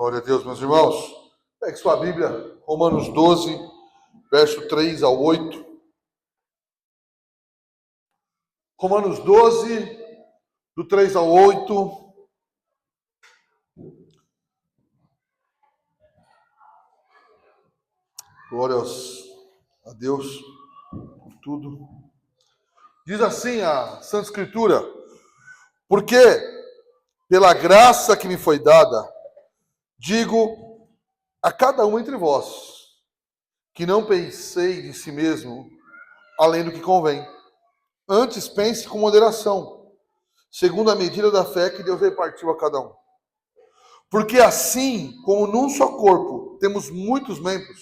Glória a Deus, meus irmãos. Pegue sua Bíblia, Romanos 12, verso 3 ao 8. Romanos 12, do 3 ao 8. Glórias a Deus por tudo. Diz assim a Santa Escritura: porque pela graça que me foi dada, digo a cada um entre vós, que não pensei de si mesmo além do que convém. Antes pense com moderação, segundo a medida da fé que Deus repartiu a cada um. Porque assim como num só corpo temos muitos membros,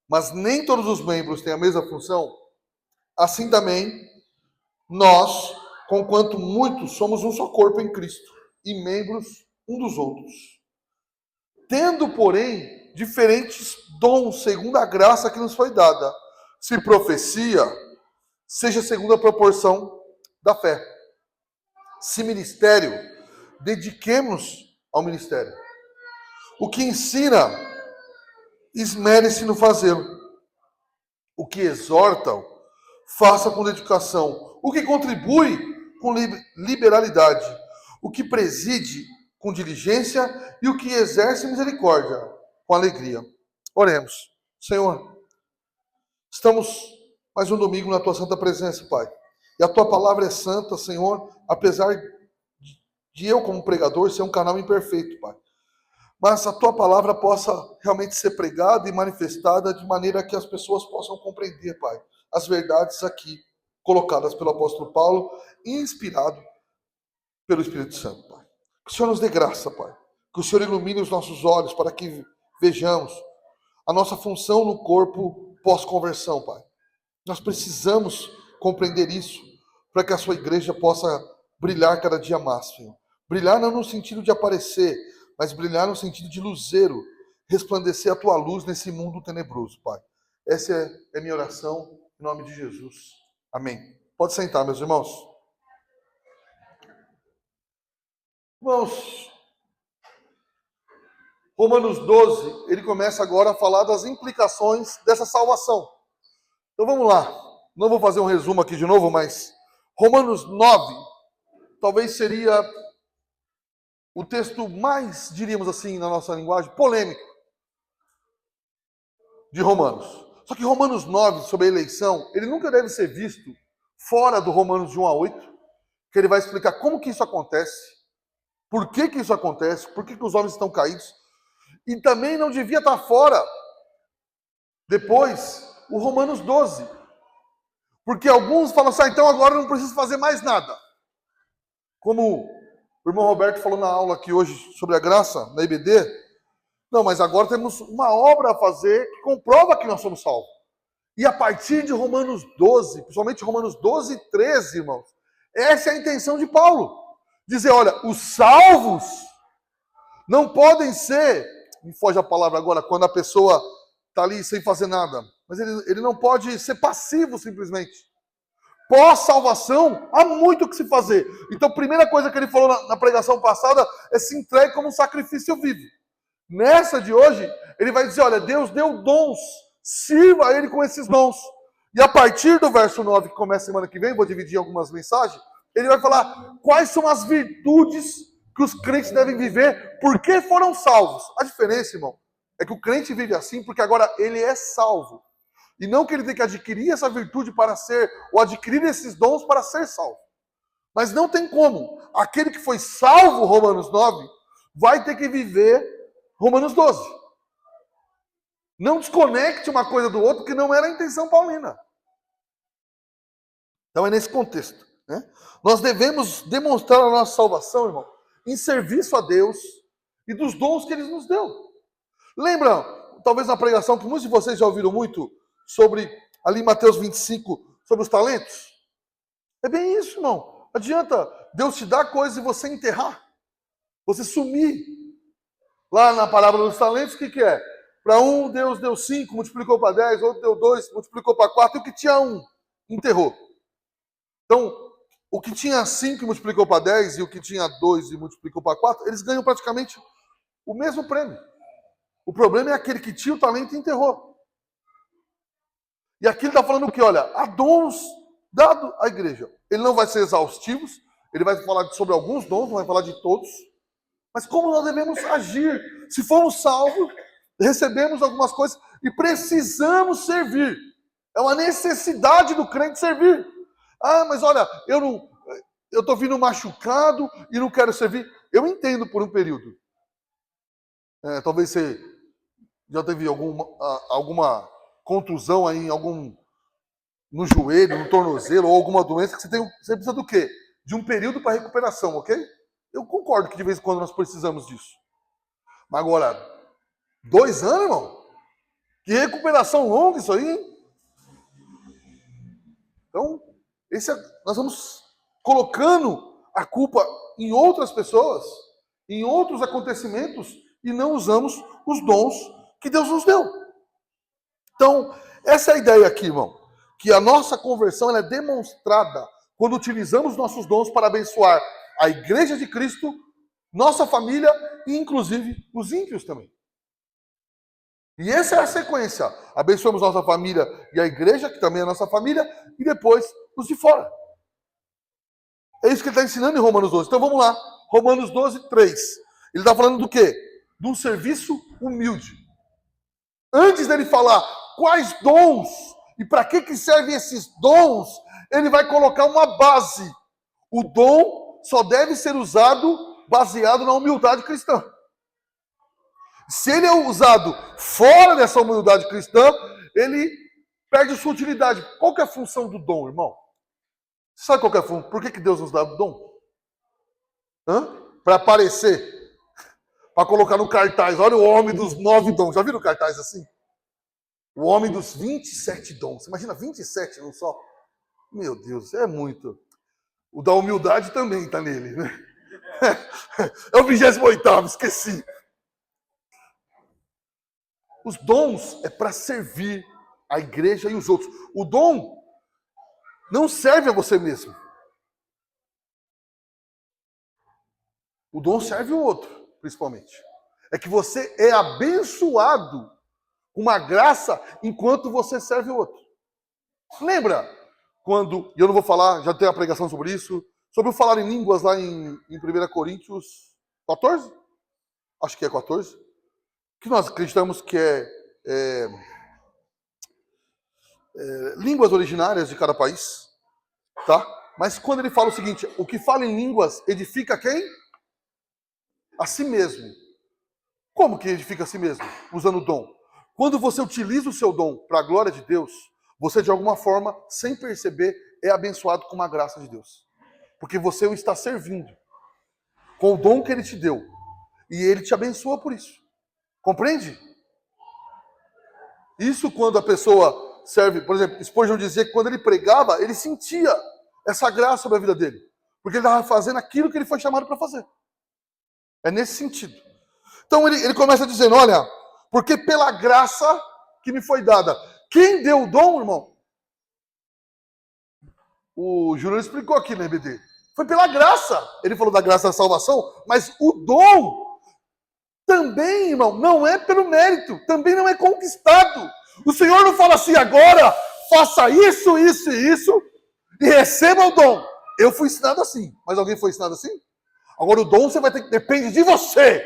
mas nem todos os membros têm a mesma função, assim também nós, conquanto muitos, somos um só corpo em Cristo, e membros um dos outros. Tendo, porém, diferentes dons segundo a graça que nos foi dada. Se profecia, seja segundo a proporção da fé. Se ministério, dediquemos ao ministério. O que ensina, esmere-se no fazê-lo. O que exorta, faça com dedicação. O que contribui, com liberalidade. O que preside, com diligência. E o que exerce misericórdia, com alegria. Oremos. Senhor, estamos mais um domingo na Tua santa presença, Pai. E a Tua palavra é santa, Senhor, apesar de eu, como pregador, ser um canal imperfeito, Pai. Mas a Tua palavra possa realmente ser pregada e manifestada de maneira que as pessoas possam compreender, Pai, as verdades aqui colocadas pelo apóstolo Paulo, inspirado pelo Espírito Santo, Pai. Que o Senhor nos dê graça, Pai. Que o Senhor ilumine os nossos olhos para que vejamos a nossa função no corpo pós-conversão, Pai. Nós precisamos compreender isso para que a sua igreja possa brilhar cada dia mais, Senhor. Brilhar não no sentido de aparecer, mas brilhar no sentido de luzeiro, resplandecer a tua luz nesse mundo tenebroso, Pai. Essa é minha oração, em nome de Jesus. Amém. Pode sentar, meus irmãos. Irmãos, Romanos 12, ele começa agora a falar das implicações dessa salvação. Então vamos lá. Não vou fazer um resumo aqui de novo, mas Romanos 9 talvez seria o texto mais, diríamos assim, na nossa linguagem, polêmico de Romanos. Só que Romanos 9, sobre a eleição, ele nunca deve ser visto fora do Romanos de 1 a 8, que ele vai explicar como que isso acontece, por que que isso acontece, por que que os homens estão caídos. E também não devia estar fora, depois, o Romanos 12. Porque alguns falam assim, então agora eu não preciso fazer mais nada. Como o irmão Roberto falou na aula aqui hoje sobre a graça, na IBD. Não, mas agora temos uma obra a fazer que comprova que nós somos salvos. E a partir de Romanos 12, principalmente Romanos 12 e 13, irmãos, essa é a intenção de Paulo. Dizer, olha, os salvos não podem ser, me foge a palavra agora, quando a pessoa está ali sem fazer nada, mas ele não pode ser passivo simplesmente. Pós-salvação, há muito o que se fazer. Então, a primeira coisa que ele falou na pregação passada é se entregue como um sacrifício vivo. Nessa de hoje, ele vai dizer, olha, Deus deu dons, sirva a Ele com esses dons. E a partir do verso 9, que começa semana que vem, vou dividir algumas mensagens, ele vai falar quais são as virtudes que os crentes devem viver, por que foram salvos. A diferença, irmão, é que o crente vive assim porque agora ele é salvo. E não que ele tem que adquirir essa virtude para ser, ou adquirir esses dons para ser salvo. Mas não tem como. Aquele que foi salvo, Romanos 9, vai ter que viver Romanos 12. Não desconecte uma coisa do outro, que não era a intenção paulina. Então é nesse contexto, né? Nós devemos demonstrar a nossa salvação, irmão, em serviço a Deus e dos dons que Ele nos deu. Lembra, talvez na pregação, que muitos de vocês já ouviram muito, sobre, ali em Mateus 25, sobre os talentos? É bem isso, irmão. Adianta Deus te dar coisas e você enterrar, você sumir. Lá na parábola dos talentos, o que é? Para um, Deus deu 5, multiplicou para 10, outro deu 2, multiplicou para 4, e o que tinha 1, enterrou. Então, o que tinha 5 e multiplicou para 10, e o que tinha 2 e multiplicou para 4, eles ganham praticamente o mesmo prêmio. O problema é aquele que tinha o talento e enterrou. E aqui ele está falando que, olha, há dons dados à igreja. Ele não vai ser exaustivo, ele vai falar sobre alguns dons, não vai falar de todos. Mas como nós devemos agir? Se fomos salvos, recebemos algumas coisas e precisamos servir. É uma necessidade do crente servir. Ah, mas olha, eu estou vindo machucado e não quero servir. Eu entendo por um período. Talvez você já teve alguma contusão aí, no joelho, no tornozelo, ou alguma doença que você precisa do quê? De um período para recuperação, ok? Eu concordo que de vez em quando nós precisamos disso. Mas agora, 2 anos, irmão? Que recuperação longa isso aí, hein? Então, nós vamos colocando a culpa em outras pessoas, em outros acontecimentos, e não usamos os dons que Deus nos deu. Então, essa é a ideia aqui, irmão. Que a nossa conversão ela é demonstrada quando utilizamos nossos dons para abençoar a igreja de Cristo, nossa família e, inclusive, os ímpios também. E essa é a sequência. Abençoamos nossa família e a igreja, que também é a nossa família, e depois os de fora. É isso que ele está ensinando em Romanos 12. Então vamos lá. Romanos 12, 3. Ele está falando do quê? De um serviço humilde. Antes dele falar quais dons e para que servem esses dons, ele vai colocar uma base. O dom só deve ser usado baseado na humildade cristã. Se ele é usado fora dessa humildade cristã, ele perde sua utilidade. Qual que é a função do dom, irmão? Sabe qual que é a função? Por que Deus nos dá o dom? Para aparecer. Para colocar no cartaz. Olha o homem dos 9 dons. Já viram o cartaz assim? O homem dos 27 dons. Você imagina 27 não só? Meu Deus, é muito. O da humildade também está nele, né? É o 28º, esqueci. Os dons é para servir a igreja e os outros. O dom não serve a você mesmo. O dom serve o outro, principalmente. É que você é abençoado com uma graça enquanto você serve o outro. Lembra quando, e eu não vou falar, já tem a pregação sobre isso, sobre o falar em línguas lá em 1 Coríntios 14? Acho que é 14. Que nós acreditamos que línguas originárias de cada país, tá? Mas quando ele fala o seguinte, o que fala em línguas edifica quem? A si mesmo. Como que edifica a si mesmo? Usando o dom. Quando você utiliza o seu dom para a glória de Deus, você de alguma forma, sem perceber, é abençoado com uma graça de Deus. Porque você o está servindo com o dom que ele te deu. E ele te abençoa por isso. Compreende? Isso quando a pessoa serve, por exemplo, Spurgeon dizia que quando ele pregava, ele sentia essa graça sobre a vida dele. Porque ele estava fazendo aquilo que ele foi chamado para fazer. É nesse sentido. Então ele começa dizendo, olha, porque pela graça que me foi dada. Quem deu o dom, irmão? O Júnior explicou aqui na EBD. Foi pela graça. Ele falou da graça da salvação, mas o dom também, irmão, não é pelo mérito, também não é conquistado. O Senhor não fala assim, agora faça isso, isso e isso e receba o dom. Eu fui ensinado assim, mas alguém foi ensinado assim? Agora o dom você vai ter que, depende de você.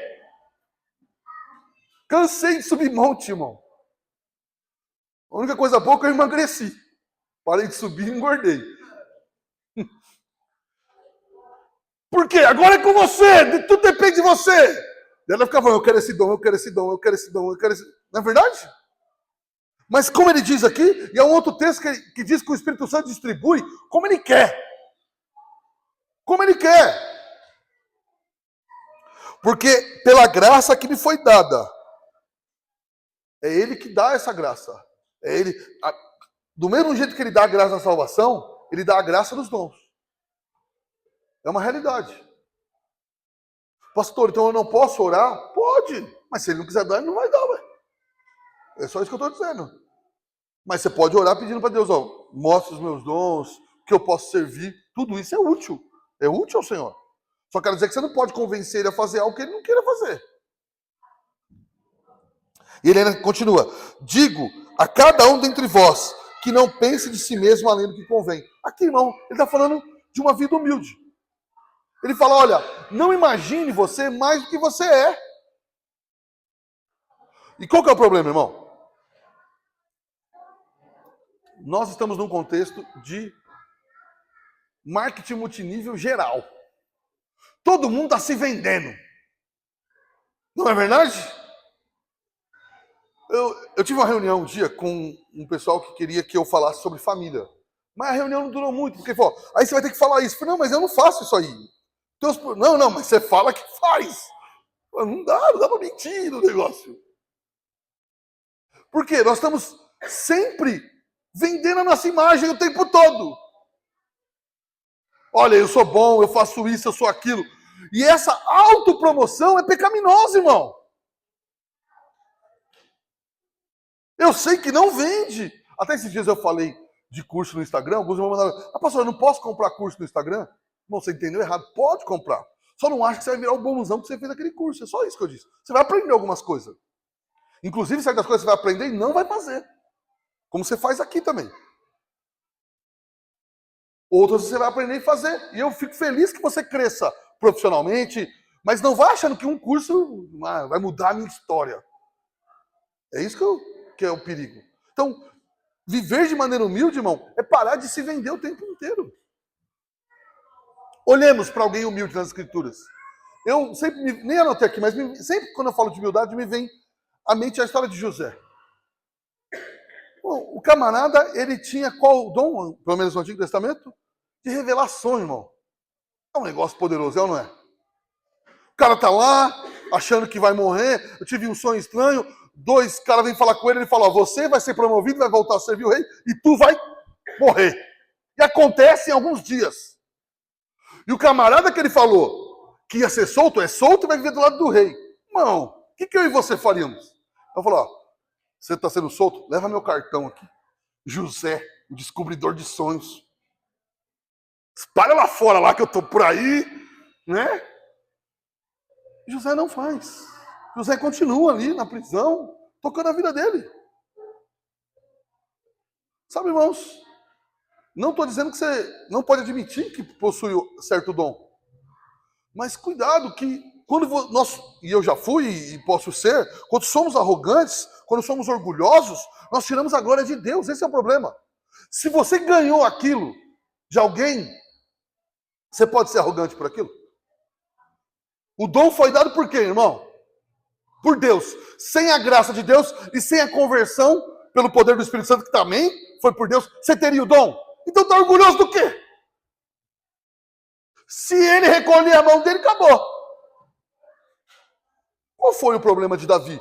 Cansei de subir monte, irmão. A única coisa boa é que eu emagreci. Parei de subir e engordei. Por quê? Agora é com você, tudo depende de você. E ela ficava falando, eu quero esse dom, eu quero esse dom, eu quero esse dom, eu quero esse... Não é verdade? Mas como ele diz aqui, e é um outro texto que diz que o Espírito Santo distribui como ele quer. Como ele quer. Porque pela graça que lhe foi dada, é ele que dá essa graça. É ele, do mesmo jeito que ele dá a graça da salvação, ele dá a graça dos dons. É uma realidade. Pastor, então eu não posso orar? Pode, mas se ele não quiser dar, ele não vai dar, ué. É só isso que eu estou dizendo. Mas você pode orar pedindo para Deus, ó, mostre os meus dons, que eu posso servir. Tudo isso é útil. É útil ao Senhor. Só quero dizer que você não pode convencer ele a fazer algo que ele não queira fazer. E ele ainda continua: digo a cada um dentre vós que não pense de si mesmo além do que convém. Aqui, irmão, ele está falando de uma vida humilde. Ele fala: olha, não imagine você mais do que você é. E qual que é o problema, irmão? Nós estamos num contexto de marketing multinível geral. Todo mundo está se vendendo. Não é verdade? Eu tive uma reunião um dia com um pessoal que queria que eu falasse sobre família. Mas a reunião não durou muito, porque falou: aí você vai ter que falar isso. Eu falei: não, mas eu não faço isso aí. Não, mas você fala que faz. Não dá para mentir no negócio. Por quê? Nós estamos sempre vendendo a nossa imagem o tempo todo. Olha, eu sou bom, eu faço isso, eu sou aquilo. E essa autopromoção é pecaminosa, irmão. Eu sei que não vende. Até esses dias eu falei de curso no Instagram, alguns me mandaram: pastor, eu não posso comprar curso no Instagram? Não, você entendeu errado, pode comprar. Só não acha que você vai virar o bonzão que você fez aquele curso. É só isso que eu disse. Você vai aprender algumas coisas. Inclusive, certas coisas você vai aprender e não vai fazer. Como você faz aqui também. Outras você vai aprender a fazer. E eu fico feliz que você cresça profissionalmente, mas não vá achando que um curso vai mudar a minha história. É isso que é o perigo. Então, viver de maneira humilde, irmão, é parar de se vender o tempo inteiro. Olhemos para alguém humilde nas Escrituras. Eu sempre, nem anotei aqui, mas sempre quando eu falo de humildade, me vem à mente a história de José. Bom, o camarada, ele tinha qual dom, pelo menos no Antigo Testamento? De revelação, irmão. É um negócio poderoso, é ou não é? O cara tá lá, achando que vai morrer, eu tive um sonho estranho, 2 caras vêm falar com ele, ele fala: você vai ser promovido, vai voltar a servir o rei, e tu vai morrer. E acontece em alguns dias. E o camarada que ele falou que ia ser solto, é solto e vai viver do lado do rei. Irmão, o que eu e você faríamos? Eu falo: você está sendo solto? Leva meu cartão aqui. José, o descobridor de sonhos. Espalha lá fora, lá que eu tô por aí, né? José não faz. José continua ali na prisão, tocando a vida dele. Sabe, irmãos, não estou dizendo que você não pode admitir que possui certo dom. Mas cuidado que quando nós, e eu já fui e posso ser, quando somos arrogantes, quando somos orgulhosos, nós tiramos a glória de Deus. Esse é o problema. Se você ganhou aquilo de alguém, você pode ser arrogante por aquilo? O dom foi dado por quem, irmão? Por Deus. Sem a graça de Deus e sem a conversão pelo poder do Espírito Santo, que também foi por Deus, você teria o dom. Então está orgulhoso do quê? Se ele recolher a mão dele, acabou. Qual foi o problema de Davi?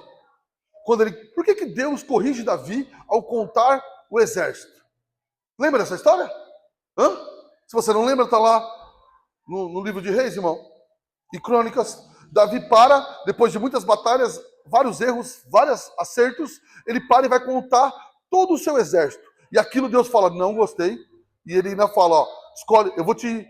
Por que Deus corrige Davi ao contar o exército? Lembra dessa história? Hã? Se você não lembra, está lá no livro de Reis, irmão. E Crônicas. Davi para, depois de muitas batalhas, vários erros, vários acertos, ele para e vai contar todo o seu exército. E aquilo Deus fala: não gostei. E ele ainda fala: escolhe, eu vou te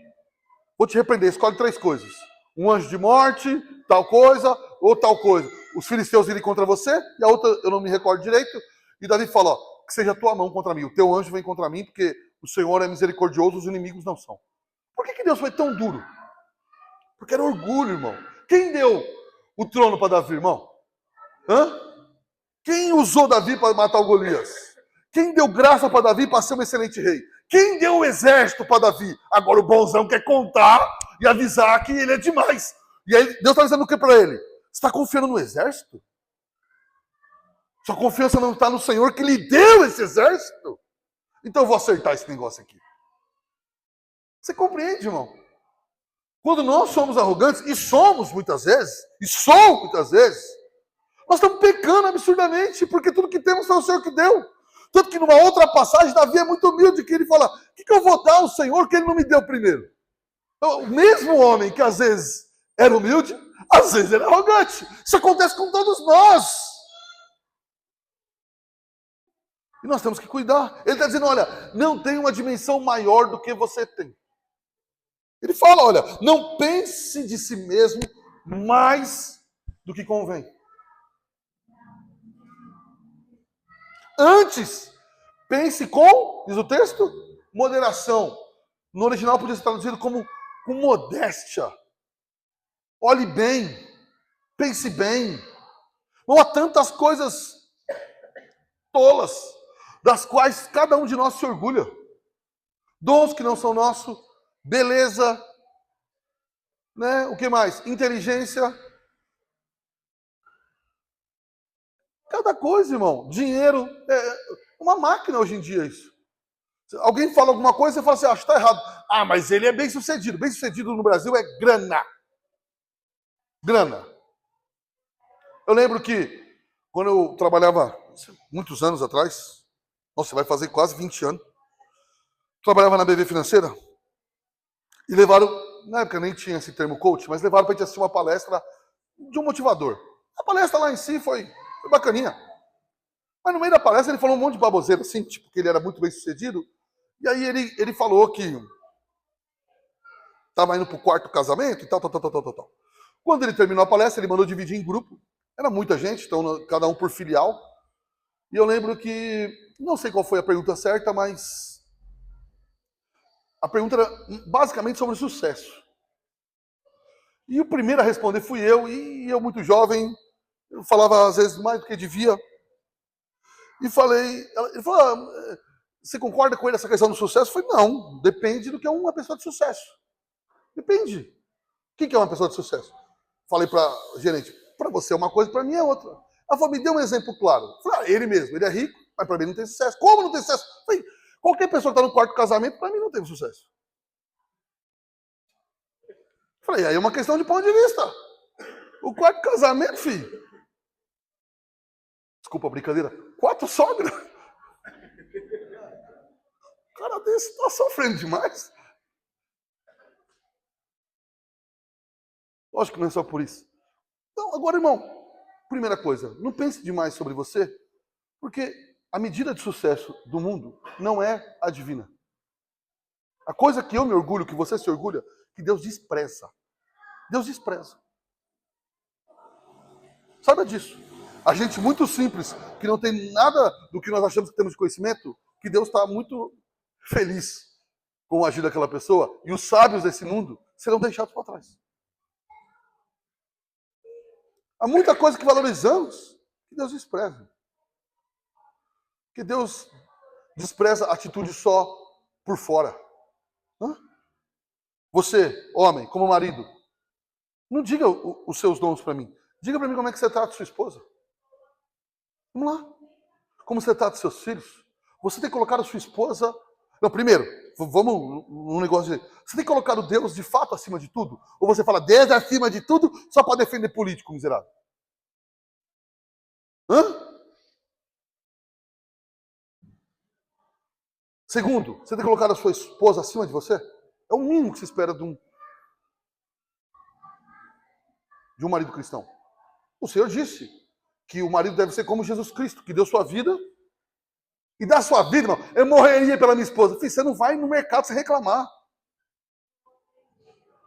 repreender, escolhe 3 coisas. Um anjo de morte, tal coisa, ou tal coisa. Os filisteus irem contra você, e a outra eu não me recordo direito. E Davi fala: que seja a tua mão contra mim, o teu anjo vem contra mim, porque o Senhor é misericordioso, os inimigos não são. Por que Deus foi tão duro? Porque era orgulho, irmão. Quem deu o trono para Davi, irmão? Hã? Quem usou Davi para matar o Golias? Quem deu graça para Davi para ser um excelente rei? Quem deu o exército para Davi? Agora o bonzão quer contar e avisar que ele é demais. E aí Deus está dizendo o que para ele? Você está confiando no exército? Sua confiança não está no Senhor que lhe deu esse exército? Então eu vou acertar esse negócio aqui. Você compreende, irmão? Quando nós somos arrogantes, e somos muitas vezes, nós estamos pecando absurdamente, porque tudo que temos foi o Senhor que deu. Tanto que numa outra passagem, Davi é muito humilde, que ele fala: o que eu vou dar ao Senhor que ele não me deu primeiro? Então, o mesmo homem que às vezes era humilde, às vezes era arrogante. Isso acontece com todos nós. E nós temos que cuidar. Ele está dizendo: olha, não tem uma dimensão maior do que você tem. Ele fala: olha, não pense de si mesmo mais do que convém. Antes, pense com, diz o texto, moderação. No original podia ser traduzido como com modéstia. Olhe bem, pense bem. Não há tantas coisas tolas, das quais cada um de nós se orgulha. Dons que não são nossos, beleza, né? O que mais? Inteligência. Cada coisa, irmão. Dinheiro. É uma máquina hoje em dia isso. Alguém fala alguma coisa, você fala assim, acho que está errado. Ah, mas ele é bem sucedido. Bem sucedido no Brasil é grana. Grana. Eu lembro que quando eu trabalhava, muitos anos atrás, nossa, vai fazer quase 20 anos, trabalhava na BV Financeira e levaram, na época nem tinha esse termo coach, mas levaram para a gente assistir uma palestra de um motivador. A palestra lá em si foi bacaninha. Mas no meio da palestra ele falou um monte de baboseira, assim, tipo, que ele era muito bem sucedido. E aí ele falou que estava indo para o quarto casamento e tal. Quando ele terminou a palestra, ele mandou dividir em grupo. Era muita gente, então cada um por filial. E eu lembro que, não sei qual foi a pergunta certa, mas a pergunta era basicamente sobre sucesso. E o primeiro a responder fui eu, e eu muito jovem, eu falava às vezes mais do que devia. E falei, ele falou, você concorda com ele essa questão do sucesso? Eu falei, não, depende do que é uma pessoa de sucesso. Depende. O que é uma pessoa de sucesso? Falei para a gerente, para você é uma coisa, para mim é outra. Ela falou, me dê um exemplo claro. Eu falei, ele mesmo, ele é rico, mas para mim não tem sucesso. Como não tem sucesso? Eu falei, qualquer pessoa que está no quarto casamento, para mim não teve sucesso. Eu falei, aí é uma questão de ponto de vista. O quarto casamento, filho. Desculpa a brincadeira. 4 sogras. O cara desse está sofrendo demais. Lógico que não é só por isso. Então, agora, irmão, primeira coisa, não pense demais sobre você, porque a medida de sucesso do mundo não é a divina. A coisa que eu me orgulho, que você se orgulha, que Deus despreza. Deus despreza. Saiba disso. A gente muito simples, que não tem nada do que nós achamos que temos de conhecimento, que Deus está muito feliz com o agir daquela pessoa, e os sábios desse mundo serão deixados para trás. Há muita coisa que valorizamos que Deus despreza. Que Deus despreza a atitude só por fora. Hã? Você, homem, como marido, não diga os seus dons para mim. Diga para mim como é que você trata sua esposa. Vamos lá. Como você trata seus filhos. Você tem colocado a sua esposa... Não, primeiro, vamos num negócio de... Você tem colocado Deus de fato acima de tudo? Ou você fala Deus acima de tudo só para defender político miserável? Hã? Segundo, você tem colocado a sua esposa acima de você? É o mínimo que se espera de um marido cristão. O Senhor disse que o marido deve ser como Jesus Cristo, que deu sua vida e dá sua vida, irmão. Eu morreria pela minha esposa. Filho, você não vai no mercado sem reclamar.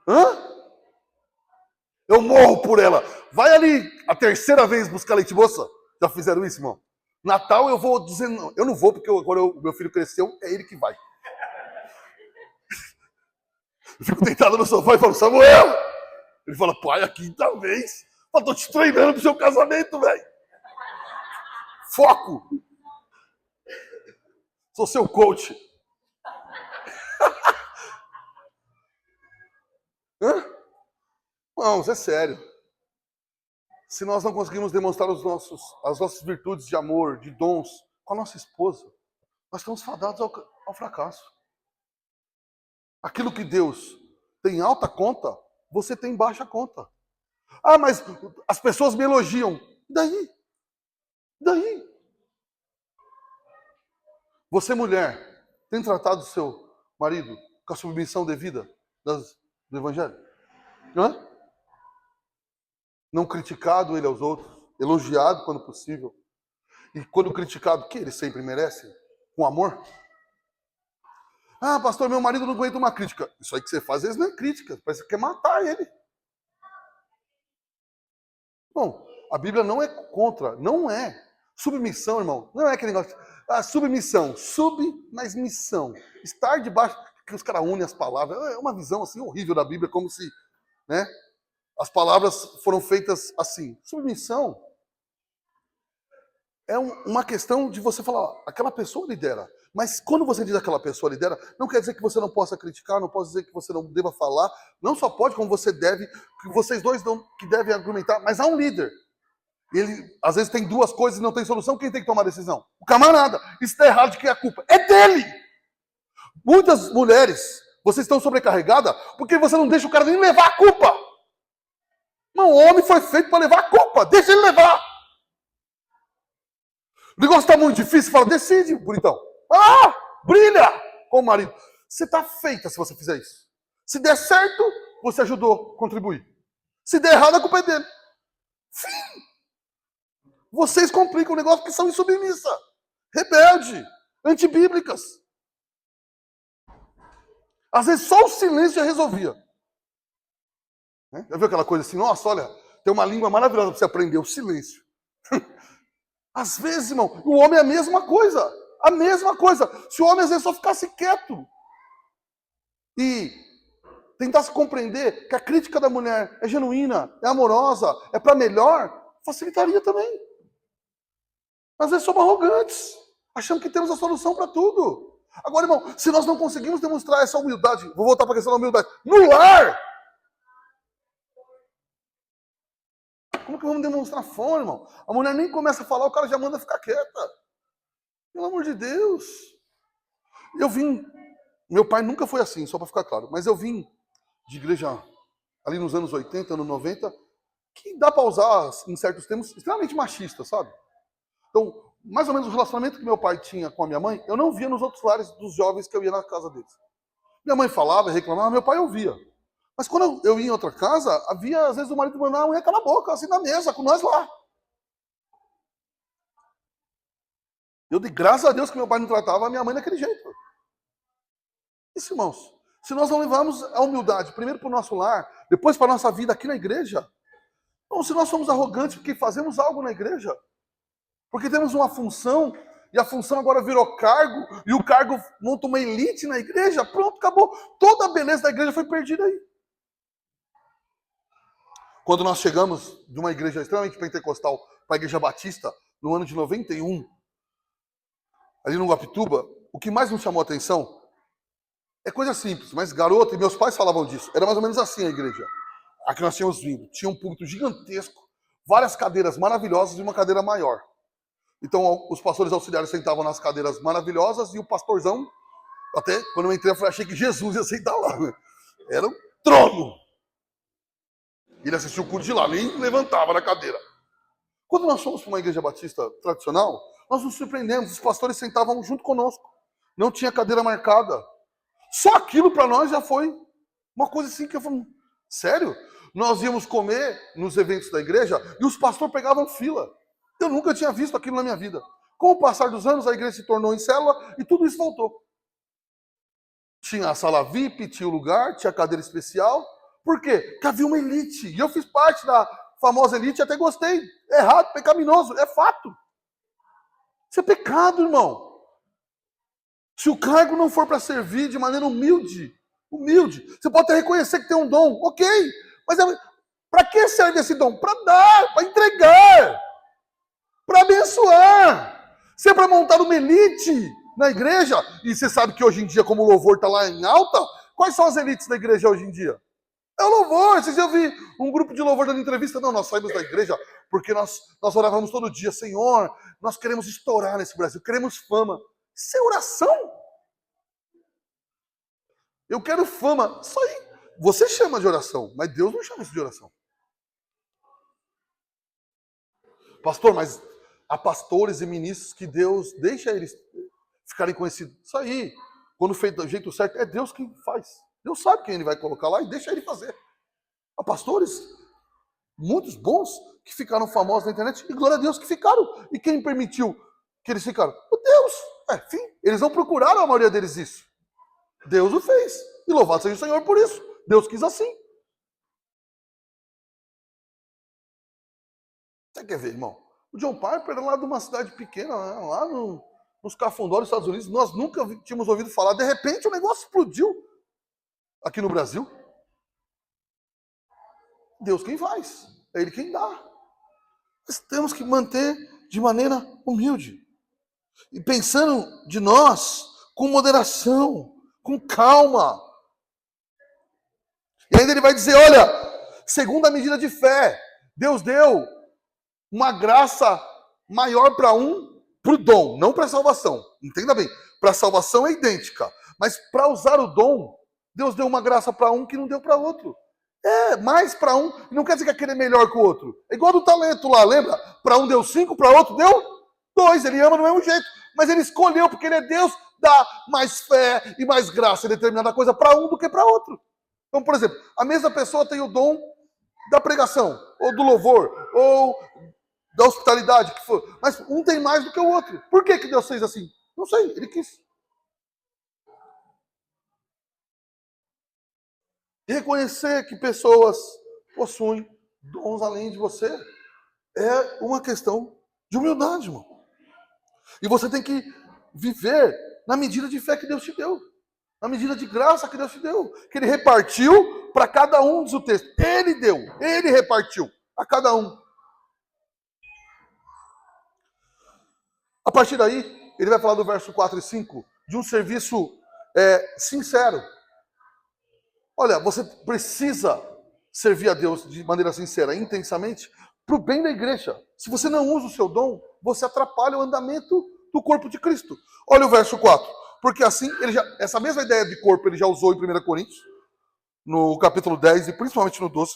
Hã? Eu morro por ela. Vai ali a terceira vez buscar leite moça. Já fizeram isso, irmão? Natal eu vou dizendo, eu não vou porque agora meu filho cresceu, é ele que vai. Eu fico deitado no sofá e falo, Samuel! Ele fala, pai, a quinta vez. Eu tô te treinando pro seu casamento, velho. Foco. Sou seu coach. Hã? Não, é sério. Se nós não conseguimos demonstrar as nossas virtudes de amor, de dons, com a nossa esposa, nós estamos fadados ao fracasso. Aquilo que Deus tem alta conta, você tem baixa conta. Ah, mas as pessoas me elogiam. Daí? Daí? Você, mulher, tem tratado o seu marido com a submissão devida do Evangelho? Hã? Não criticado ele aos outros, elogiado quando possível. E quando criticado, que ele sempre merece, com amor. Ah, pastor, meu marido não aguenta uma crítica. Isso aí que você faz, às vezes não é crítica, parece que quer matar ele. Bom, a Bíblia não é contra, não é. Submissão, irmão, não é aquele negócio. Submissão, mas missão. Estar debaixo, que os caras unem as palavras. É uma visão assim horrível da Bíblia, como se, né, as palavras foram feitas assim. Submissão é uma questão de você falar, ó, aquela pessoa lidera. Mas quando você diz aquela pessoa lidera, não quer dizer que você não possa criticar, não pode dizer que você não deva falar. Não só pode, como você deve, que vocês dois que devem argumentar, mas há um líder. Ele, às vezes, tem duas coisas e não tem solução, quem tem que tomar a decisão? O camarada. Isso está errado, de quem é a culpa? É dele! Muitas mulheres, vocês estão sobrecarregadas porque você não deixa o cara nem levar a culpa. Mas o homem foi feito para levar a culpa, deixa ele levar. O negócio está muito difícil, fala, decide, bonitão. Brilha com o marido. Você está feita se você fizer isso. Se der certo, você ajudou a contribuir. Se der errado, a culpa é dele. Fim. Vocês complicam o negócio porque são insubmissa, rebelde, antibíblicas. Às vezes só o silêncio já resolvia. Já viu aquela coisa assim, nossa, olha, tem uma língua maravilhosa para você aprender, o silêncio. Às vezes, irmão, o homem é a mesma coisa. A mesma coisa. Se o homem às vezes só ficasse quieto e tentasse compreender que a crítica da mulher é genuína, é amorosa, é para melhor, facilitaria também. Às vezes somos arrogantes, achando que temos a solução para tudo. Agora, irmão, se nós não conseguimos demonstrar essa humildade, vou voltar para a questão da humildade, no lar, como que vamos demonstrar fome, irmão? A mulher nem começa a falar, o cara já manda ficar quieta. Pelo amor de Deus. Eu vim, meu pai nunca foi assim, só para ficar claro, mas eu vim de igreja ali nos anos 80, anos 90, que dá para usar em certos termos extremamente machista, sabe? Então, mais ou menos o relacionamento que meu pai tinha com a minha mãe, eu não via nos outros lares dos jovens que eu ia na casa deles. Minha mãe falava, reclamava, meu pai ouvia. Mas quando eu ia em outra casa, havia, às vezes, o marido mandava a mulher calar a boca, assim, na mesa, com nós lá. Eu dei graças a Deus que meu pai não tratava a minha mãe daquele jeito. Isso, irmãos, se nós não levarmos a humildade, primeiro para o nosso lar, depois para a nossa vida aqui na igreja, ou se nós somos arrogantes porque fazemos algo na igreja, porque temos uma função, e a função agora virou cargo, e o cargo monta uma elite na igreja, pronto, acabou. Toda a beleza da igreja foi perdida aí. Quando nós chegamos de uma igreja extremamente pentecostal para a igreja batista, no ano de 91, ali no Guapituba, o que mais nos chamou a atenção é coisa simples, mas garoto, e meus pais falavam disso, era mais ou menos assim a igreja, a que nós tínhamos vindo. Tinha um púlpito gigantesco, várias cadeiras maravilhosas e uma cadeira maior. Então, os pastores auxiliares sentavam nas cadeiras maravilhosas e o pastorzão, até quando eu entrei, eu achei que Jesus ia sentar lá. Né? Era um trono. Ele assistiu o culto de lá, nem levantava na cadeira. Quando nós fomos para uma igreja batista tradicional, nós nos surpreendemos. Os pastores sentavam junto conosco. Não tinha cadeira marcada. Só aquilo para nós já foi uma coisa assim que eu falei, sério? Nós íamos comer nos eventos da igreja e os pastores pegavam fila. Eu nunca tinha visto aquilo na minha vida. Com o passar dos anos, a igreja se tornou em célula e tudo isso voltou. Tinha a sala VIP, tinha o lugar, tinha a cadeira especial. Por quê? Porque havia uma elite. E eu fiz parte da famosa elite e até gostei. É errado, pecaminoso, é fato. Isso é pecado, irmão. Se o cargo não for para servir de maneira humilde, você pode até reconhecer que tem um dom, ok. Mas para que serve esse dom? Para dar, para entregar, para abençoar. Se é para montar uma elite na igreja, e você sabe que hoje em dia, como o louvor está lá em alta, quais são as elites da igreja hoje em dia? É o louvor. Esses dias eu vi um grupo de louvor dando entrevista. Não, nós saímos da igreja porque nós orávamos todo dia. Senhor, nós queremos estourar nesse Brasil, queremos fama. Isso é oração? Eu quero fama. Isso aí. Você chama de oração, mas Deus não chama isso de oração. Pastor, mas há pastores e ministros que Deus deixa eles ficarem conhecidos. Isso aí. Quando feito do jeito certo, é Deus quem faz. Deus sabe quem ele vai colocar lá e deixa ele fazer. Há pastores, muitos bons, que ficaram famosos na internet, e glória a Deus que ficaram. E quem permitiu que eles ficaram? O Deus. Enfim, eles não procuraram, a maioria deles, isso. Deus o fez. E louvado seja o Senhor por isso. Deus quis assim. Você quer ver, irmão? O John Piper era lá de uma cidade pequena, lá nos Cafundó, nos Estados Unidos. Nós nunca tínhamos ouvido falar. De repente, o negócio explodiu aqui no Brasil. Deus quem faz. É Ele quem dá. Nós temos que manter de maneira humilde. E pensando de nós com moderação, com calma. E ainda ele vai dizer, olha, segundo a medida de fé, Deus deu uma graça maior para o dom, não para a salvação. Entenda bem, para a salvação é idêntica. Mas para usar o dom, Deus deu uma graça para um que não deu para outro. Mais para um, não quer dizer que aquele é melhor que o outro. É igual do talento lá, lembra? Para um deu 5, para outro deu 2. Ele ama do mesmo jeito. Mas ele escolheu, porque ele é Deus, dá mais fé e mais graça em determinada coisa para um do que para outro. Então, por exemplo, a mesma pessoa tem o dom da pregação, ou do louvor, ou da hospitalidade, que for. Mas um tem mais do que o outro. Por que Deus fez assim? Não sei, ele quis. E reconhecer que pessoas possuem dons além de você é uma questão de humildade, irmão. E você tem que viver na medida de fé que Deus te deu. Na medida de graça que Deus te deu. Que Ele repartiu para cada um, diz o texto. Ele deu, Ele repartiu a cada um. A partir daí, ele vai falar do verso 4 e 5, de um serviço sincero. Olha, você precisa servir a Deus de maneira sincera, intensamente, para o bem da igreja. Se você não usa o seu dom, você atrapalha o andamento do corpo de Cristo. Olha o verso 4. Porque assim, essa mesma ideia de corpo ele já usou em 1 Coríntios, no capítulo 10 e principalmente no 12.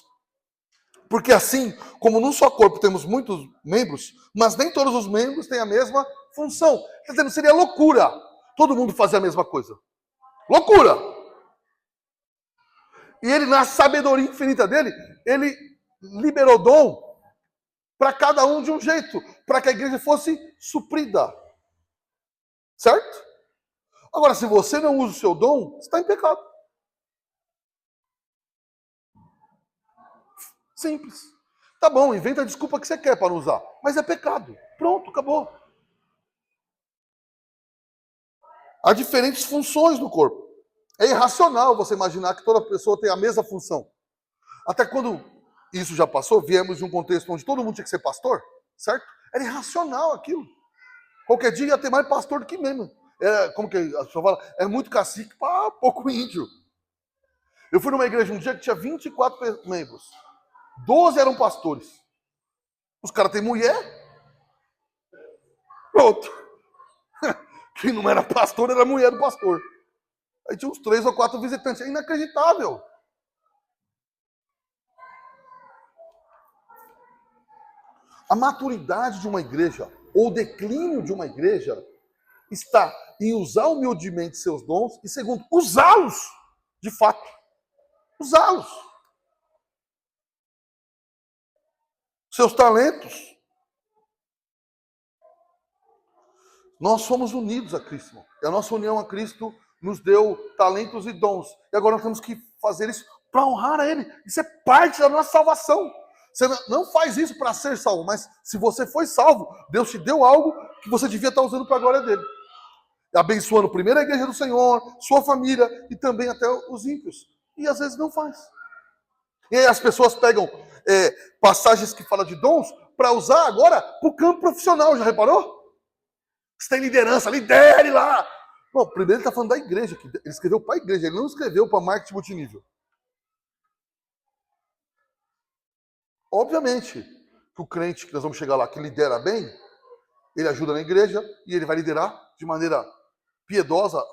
Porque assim, como num só corpo temos muitos membros, mas nem todos os membros têm a mesma função. Quer dizer, seria loucura todo mundo fazer a mesma coisa. Loucura! E ele, na sabedoria infinita dele, ele liberou dom para cada um de um jeito, para que a igreja fosse suprida. Certo? Agora, se você não usa o seu dom, você está em pecado. Simples. Tá bom, inventa a desculpa que você quer para não usar, mas é pecado. Pronto, acabou. Há diferentes funções no corpo. É irracional você imaginar que toda pessoa tem a mesma função. Até quando isso já passou, viemos de um contexto onde todo mundo tinha que ser pastor, certo? Era irracional aquilo. Qualquer dia ia ter mais pastor do que mesmo. Como que a pessoa fala? É muito cacique para pouco índio. Eu fui numa igreja um dia que tinha 24 membros. 12 eram pastores. Os caras têm mulher. Pronto. Quem não era pastor era a mulher do pastor. Aí tinha uns 3 ou 4 visitantes. É inacreditável. A maturidade de uma igreja, ou o declínio de uma igreja, está em usar humildemente seus dons e, segundo, usá-los de fato. Usá-los. Seus talentos. Nós somos unidos a Cristo. Irmão. E a nossa união a Cristo nos deu talentos e dons. E agora nós temos que fazer isso para honrar a Ele. Isso é parte da nossa salvação. Você não faz isso para ser salvo, mas se você foi salvo, Deus te deu algo que você devia estar usando para a glória dele. Abençoando primeiro a igreja do Senhor, sua família e também até os ímpios. E às vezes não faz. E aí as pessoas pegam passagens que falam de dons para usar agora para o campo profissional. Já reparou? Você tem liderança, lidere lá. Bom, primeiro ele está falando da igreja. Que ele escreveu para a igreja, ele não escreveu para marketing multinível. Obviamente que o crente, que nós vamos chegar lá, que lidera bem, ele ajuda na igreja e ele vai liderar de maneira piedosa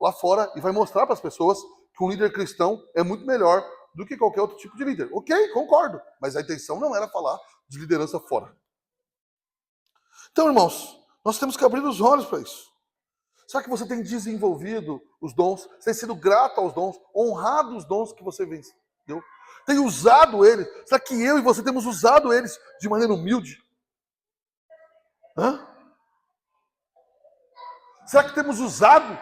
lá fora e vai mostrar para as pessoas que um líder cristão é muito melhor do que qualquer outro tipo de líder. Ok, concordo. Mas a intenção não era falar de liderança fora. Então, irmãos, nós temos que abrir os olhos para isso. Será que você tem desenvolvido os dons? Você tem sido grato aos dons? Honrado os dons que você venceu? Tem usado eles? Será que eu e você temos usado eles de maneira humilde? Hã? Será que temos usado?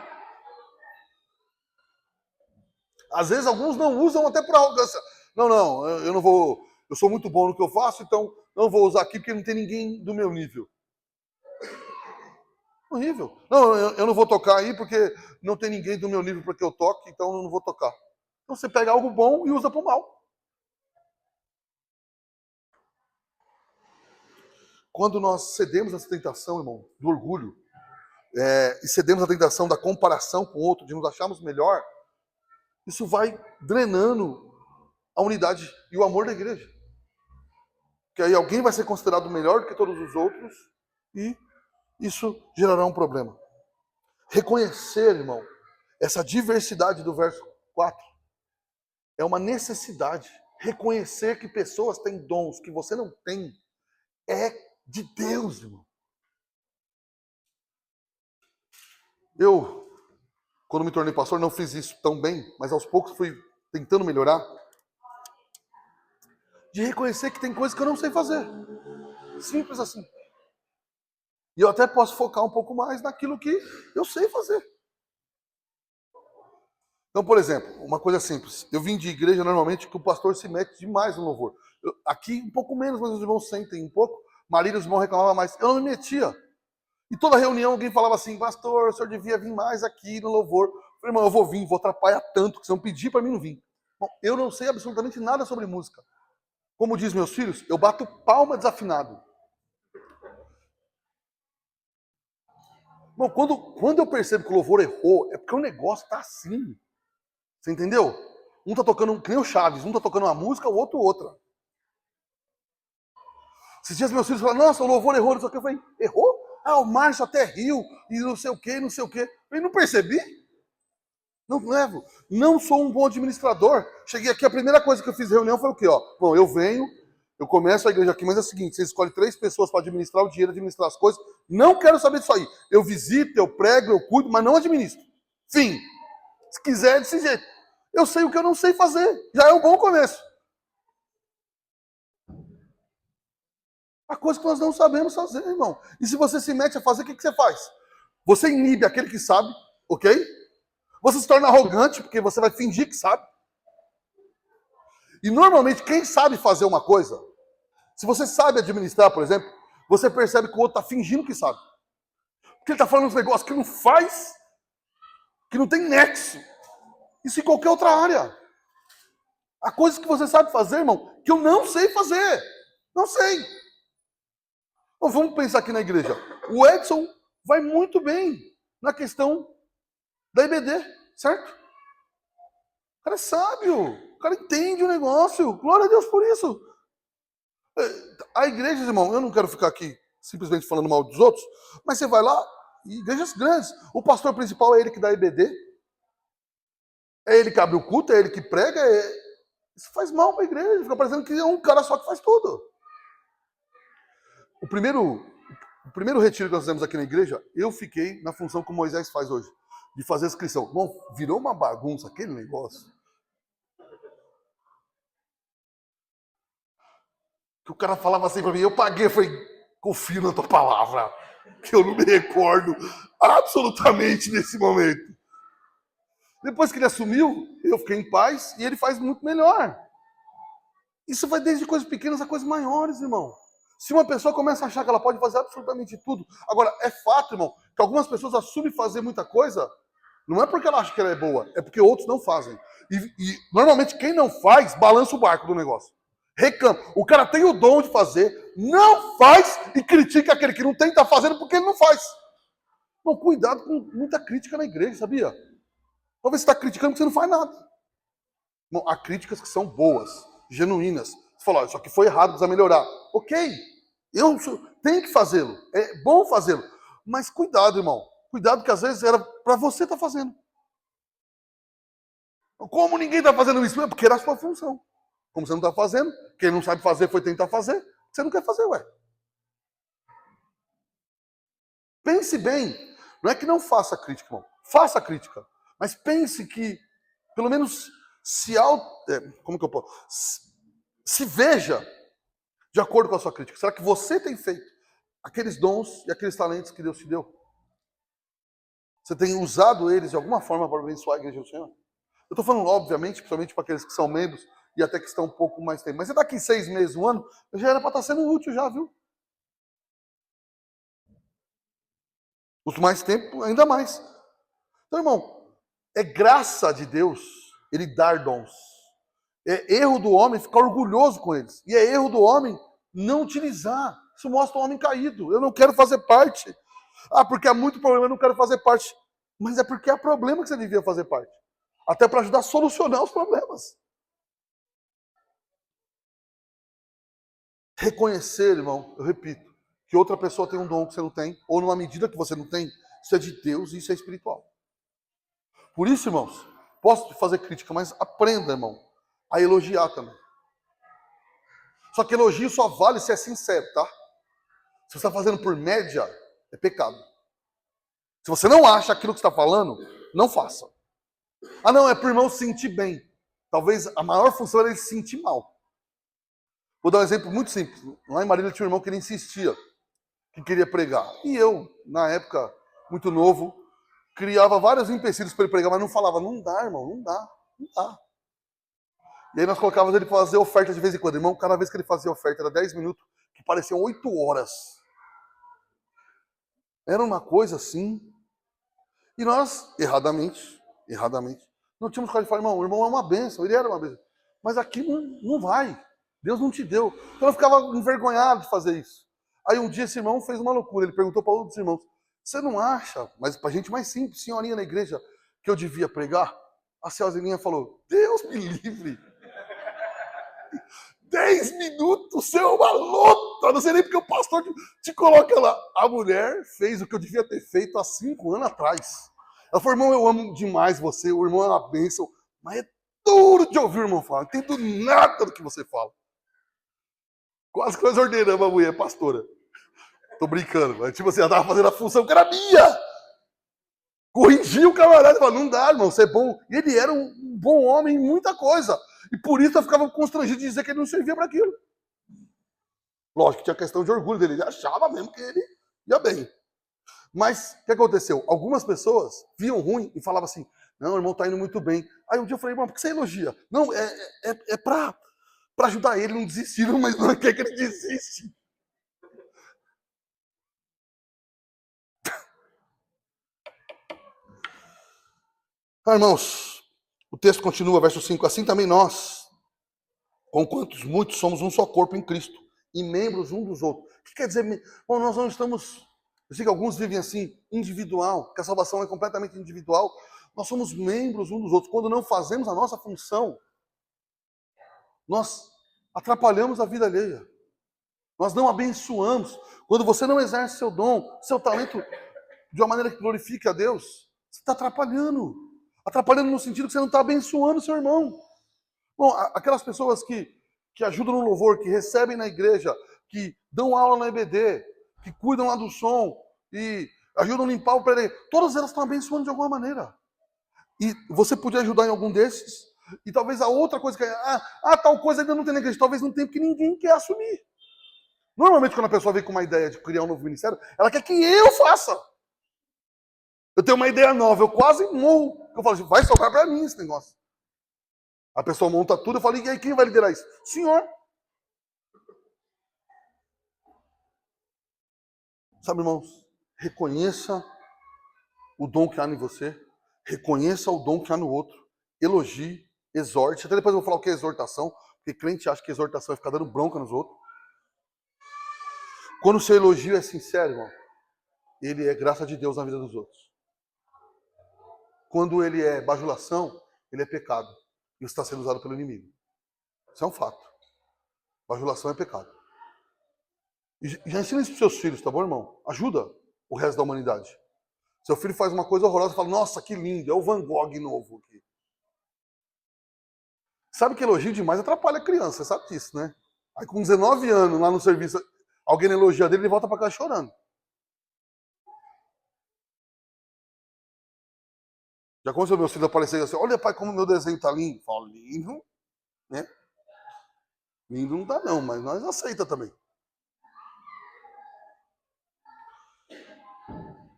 Às vezes alguns não usam até por arrogância. Não, eu não vou. Eu sou muito bom no que eu faço, então não vou usar aqui porque não tem ninguém do meu nível. Horrível. Não, eu não vou tocar aí porque não tem ninguém do meu nível para que eu toque, então eu não vou tocar. Então você pega algo bom e usa para o mal. Quando nós cedemos essa tentação, irmão, do orgulho, e cedemos a tentação da comparação com o outro, de nos acharmos melhor, isso vai drenando a unidade e o amor da igreja. Que aí alguém vai ser considerado melhor do que todos os outros e isso gerará um problema. Reconhecer, irmão, essa diversidade do verso 4 é uma necessidade. Reconhecer que pessoas têm dons que você não tem é de Deus, irmão. Eu, quando me tornei pastor, não fiz isso tão bem, mas aos poucos fui tentando melhorar. De reconhecer que tem coisas que eu não sei fazer. Simples assim. E eu até posso focar um pouco mais naquilo que eu sei fazer. Então, por exemplo, uma coisa simples. Eu vim de igreja normalmente que o pastor se mete demais no louvor. Aqui um pouco menos, mas os irmãos sentem um pouco. Marília, os irmãos reclamavam mais. Eu não me metia. E toda reunião alguém falava assim, pastor, o senhor devia vir mais aqui no louvor. Eu falei, irmão, eu vou vir, vou atrapalhar tanto, que se não pedir para mim não vir. Bom, eu não sei absolutamente nada sobre música. Como diz meus filhos, eu bato palma desafinado. Bom, quando eu percebo que o louvor errou, é porque o negócio está assim. Você entendeu? Um tá tocando, que nem o Chaves, um tá tocando uma música, o outro outra. Esses dias meus filhos falaram, nossa, o louvor errou, não sei o que. Eu falei, errou? Ah, o Márcio até riu, e não sei o que, não sei o que. Eu falei, não percebi? Não levo. Não sou um bom administrador. Cheguei aqui, a primeira coisa que eu fiz em reunião foi o quê? Ó, bom, eu venho, eu começo a igreja aqui, mas é o seguinte, você escolhe 3 pessoas para administrar o dinheiro, administrar as coisas. Não quero saber disso aí. Eu visito, eu prego, eu cuido, mas não administro. Fim. Se quiser, é desse jeito. Eu sei o que eu não sei fazer. Já é um bom começo. A coisa que nós não sabemos fazer, irmão. E se você se mete a fazer, o que você faz? Você inibe aquele que sabe, ok? Você se torna arrogante, porque você vai fingir que sabe. E normalmente, quem sabe fazer uma coisa, se você sabe administrar, por exemplo, você percebe que o outro está fingindo que sabe. Porque ele está falando uns negócios que não faz, que não tem nexo. Isso em qualquer outra área. Há coisas que você sabe fazer, irmão, que eu não sei fazer. Não sei. Então, vamos pensar aqui na igreja. O Edson vai muito bem na questão da IBD, certo? O cara é sábio, o cara entende o negócio. Glória a Deus por isso. A igreja, irmão, eu não quero ficar aqui simplesmente falando mal dos outros, mas você vai lá, igrejas grandes, o pastor principal é ele que dá IBD, é ele que abre o culto, é ele que prega, isso faz mal para a igreja, fica parecendo que é um cara só que faz tudo. O primeiro retiro que nós fizemos aqui na igreja, eu fiquei na função que Moisés faz hoje, de fazer a inscrição. Bom, virou uma bagunça aquele negócio. Que o cara falava assim para mim, eu paguei, eu falei, confio na tua palavra, que eu não me recordo absolutamente nesse momento. Depois que ele assumiu, eu fiquei em paz e ele faz muito melhor. Isso vai desde coisas pequenas a coisas maiores, irmão. Se uma pessoa começa a achar que ela pode fazer absolutamente tudo. Agora, é fato, irmão, que algumas pessoas assumem fazer muita coisa, não é porque ela acha que ela é boa, é porque outros não fazem. E normalmente quem não faz, balança o barco do negócio. Reclama. O cara tem o dom de fazer, não faz e critica aquele que não tem, tá fazendo porque ele não faz. Bom, cuidado com muita crítica na igreja, sabia? Talvez você está criticando porque você não faz nada. Bom, há críticas que são boas, genuínas. Você fala, isso aqui foi errado, precisa melhorar. Ok, eu tenho que fazê-lo. É bom fazê-lo. Mas cuidado, irmão. Cuidado que às vezes era para você estar fazendo. Como ninguém está fazendo isso? É porque era a sua função. Como você não está fazendo, quem não sabe fazer foi tentar fazer. Você não quer fazer, ué. Pense bem. Não é que não faça crítica, irmão. Faça crítica. Mas pense que, pelo menos, como que eu posso? Se veja de acordo com a sua crítica. Será que você tem feito aqueles dons e aqueles talentos que Deus te deu? Você tem usado eles de alguma forma para abençoar a igreja do Senhor? Eu estou falando, obviamente, principalmente para aqueles que são membros e até que está um pouco mais tempo. Mas você daqui 6 meses, um ano, já era para estar sendo útil já, viu? Os mais tempo, ainda mais. Então, irmão, é graça de Deus ele dar dons. É erro do homem ficar orgulhoso com eles. E é erro do homem não utilizar. Isso mostra o homem caído. Eu não quero fazer parte. Ah, porque há muito problema, eu não quero fazer parte. Mas é porque há problema que você devia fazer parte. Até para ajudar a solucionar os problemas. Reconhecer, irmão, eu repito, que outra pessoa tem um dom que você não tem, ou numa medida que você não tem, isso é de Deus e isso é espiritual. Por isso, irmãos, posso fazer crítica, mas aprenda, irmão, a elogiar também. Só que elogio só vale se é sincero, tá? Se você está fazendo por média, é pecado. Se você não acha aquilo que está falando, não faça. Ah, não, é para o irmão se sentir bem. Talvez a maior função era ele se sentir mal. Vou dar um exemplo muito simples. Lá em Marília tinha um irmão que ele insistia, que queria pregar. E eu, na época, muito novo, criava vários empecilhos para ele pregar, mas não falava, não dá, irmão, não dá, não dá. E aí nós colocávamos ele para fazer oferta de vez em quando. Irmão, cada vez que ele fazia oferta era 10 minutos, que pareciam 8 horas. Era uma coisa assim. E nós, erradamente, não tínhamos coragem de falar, irmão, o irmão é uma bênção, ele era uma bênção. Mas aqui não vai. Deus não te deu. Então eu ficava envergonhado de fazer isso. Aí um dia esse irmão fez uma loucura. Ele perguntou para outros irmãos, você não acha, mas para gente mais simples, senhorinha na igreja, que eu devia pregar? A senhorinha falou, Deus me livre. 10 minutos, você é uma luta. Não sei nem porque o pastor te coloca lá. A mulher fez o que eu devia ter feito há 5 anos atrás. Ela falou, irmão, eu amo demais você, o irmão é uma bênção, mas é duro de ouvir o irmão falar. Não entendo nada do que você fala. Quase que nós ordenamos a mulher pastora. Tô brincando, mas tipo assim, ela tava fazendo a função que era minha. Corrigia o camarada e falava, não dá, irmão, você é bom. E ele era um bom homem em muita coisa. E por isso eu ficava constrangido de dizer que ele não servia para aquilo. Lógico que tinha questão de orgulho dele. Ele achava mesmo que ele ia bem. Mas o que aconteceu? Algumas pessoas viam ruim e falavam assim, não, o irmão tá indo muito bem. Aí um dia eu falei, irmão, por que você elogia? Não, é para ajudar ele, não desistir, mas não quer que ele desiste. Ah, irmãos, o texto continua, verso 5. Assim também nós, com quantos muitos, somos um só corpo em Cristo e membros um dos outros. O que quer dizer? Bom, nós não estamos... Eu sei que alguns vivem assim, individual, que a salvação é completamente individual. Nós somos membros um dos outros. Quando não fazemos a nossa função, nós atrapalhamos a vida alheia. Nós não abençoamos. Quando você não exerce seu dom, seu talento de uma maneira que glorifique a Deus, você está atrapalhando. Atrapalhando no sentido que você não está abençoando seu irmão. Bom, aquelas pessoas que ajudam no louvor, que recebem na igreja, que dão aula na EBD, que cuidam lá do som e ajudam a limpar o prédio, todas elas estão abençoando de alguma maneira. E você podia ajudar em algum desses, e talvez a outra coisa que tal coisa ainda não tem na igreja, talvez não tenha porque ninguém quer assumir. Normalmente quando a pessoa vem com uma ideia de criar um novo ministério, ela quer que eu faça. Eu tenho uma ideia nova, eu quase morro. Eu falo assim, vai sobrar para mim esse negócio. A pessoa monta tudo, eu falo, e aí quem vai liderar isso? Senhor. Sabe, irmãos, reconheça o dom que há em você, reconheça o dom que há no outro, elogie, exorte. Até depois eu vou falar o que é exortação, porque crente acha que exortação é ficar dando bronca nos outros. Quando o seu elogio é sincero, irmão, ele é graça de Deus na vida dos outros. Quando ele é bajulação, ele é pecado. E está sendo usado pelo inimigo. Isso é um fato. Bajulação é pecado. E já ensina isso para seus filhos, tá bom, irmão? Ajuda o resto da humanidade. Seu filho faz uma coisa horrorosa e fala, nossa, que lindo, é o Van Gogh novo aqui. Sabe que elogio demais atrapalha a criança, você sabe disso, né? Aí com 19 anos, lá no serviço, alguém elogia dele, ele volta para casa chorando. Já aconteceu meus filhos aparecerem assim, olha pai, como meu desenho tá lindo. Falo, lindo, né? Lindo não dá não, mas nós aceita também.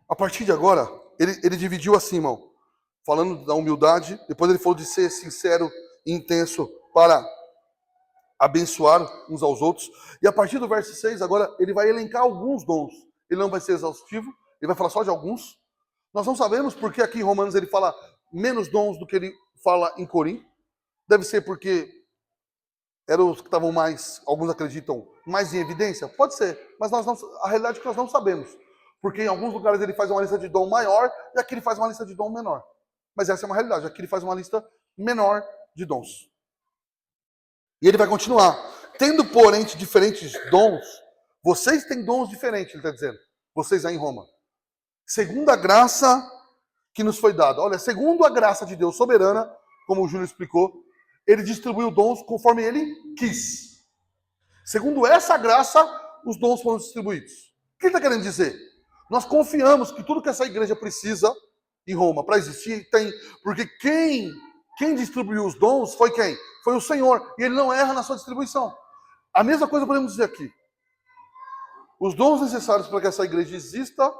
A partir de agora, ele dividiu assim, irmão. Falando da humildade, depois ele falou de ser sincero e intenso para abençoar uns aos outros. E a partir do verso 6, agora, ele vai elencar alguns dons. Ele não vai ser exaustivo, ele vai falar só de alguns. Nós não sabemos porque aqui em Romanos ele fala menos dons do que ele fala em Corinto. Deve ser porque eram os que estavam mais, alguns acreditam, mais em evidência? Pode ser, mas a realidade é que nós não sabemos. Porque em alguns lugares ele faz uma lista de dom maior e aqui ele faz uma lista de dom menor. Mas essa é uma realidade, aqui ele faz uma lista menor de dons. E ele vai continuar. Tendo, porém, diferentes dons, vocês têm dons diferentes, ele está dizendo. Vocês aí em Roma. Segundo a graça que nos foi dada. Olha, segundo a graça de Deus soberana, como o Júlio explicou, ele distribuiu dons conforme ele quis. Segundo essa graça, os dons foram distribuídos. O que ele está querendo dizer? Nós confiamos que tudo que essa igreja precisa em Roma para existir tem, porque quem distribuiu os dons foi quem? Foi o Senhor, e ele não erra na sua distribuição. A mesma coisa podemos dizer aqui. Os dons necessários para que essa igreja exista,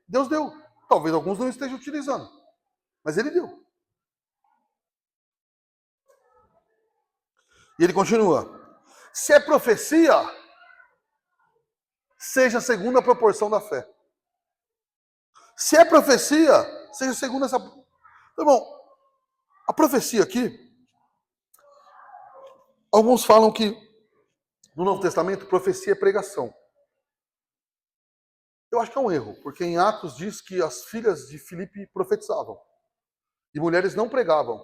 Deus deu. Talvez alguns não estejam utilizando, mas ele deu. E ele continua. Se é profecia, seja segundo a proporção da fé. Se é profecia, seja segundo essa... Irmão, a profecia aqui, alguns falam que no Novo Testamento, profecia é pregação. Eu acho que é um erro, porque em Atos diz que as filhas de Filipe profetizavam. E mulheres não pregavam.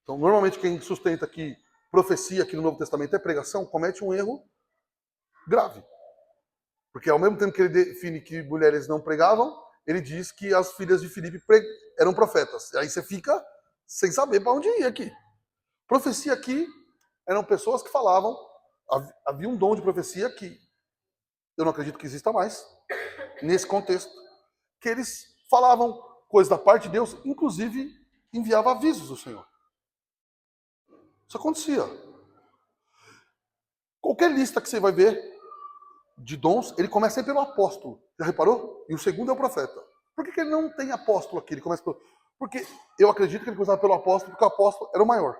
Então, normalmente, quem sustenta que profecia aqui no Novo Testamento é pregação, comete um erro grave. Porque ao mesmo tempo que ele define que mulheres não pregavam, ele diz que as filhas de Filipe eram profetas. Aí você fica sem saber para onde ir aqui. Profecia aqui eram pessoas que falavam, havia um dom de profecia que eu não acredito que exista mais, nesse contexto, que eles falavam coisas da parte de Deus, inclusive enviava avisos do Senhor. Isso acontecia. Qualquer lista que você vai ver de dons, ele começa sempre pelo apóstolo. Já reparou? E o segundo é o profeta. Por que ele não tem apóstolo aqui? Ele começa pelo... Porque eu acredito que ele começava pelo apóstolo, porque o apóstolo era o maior.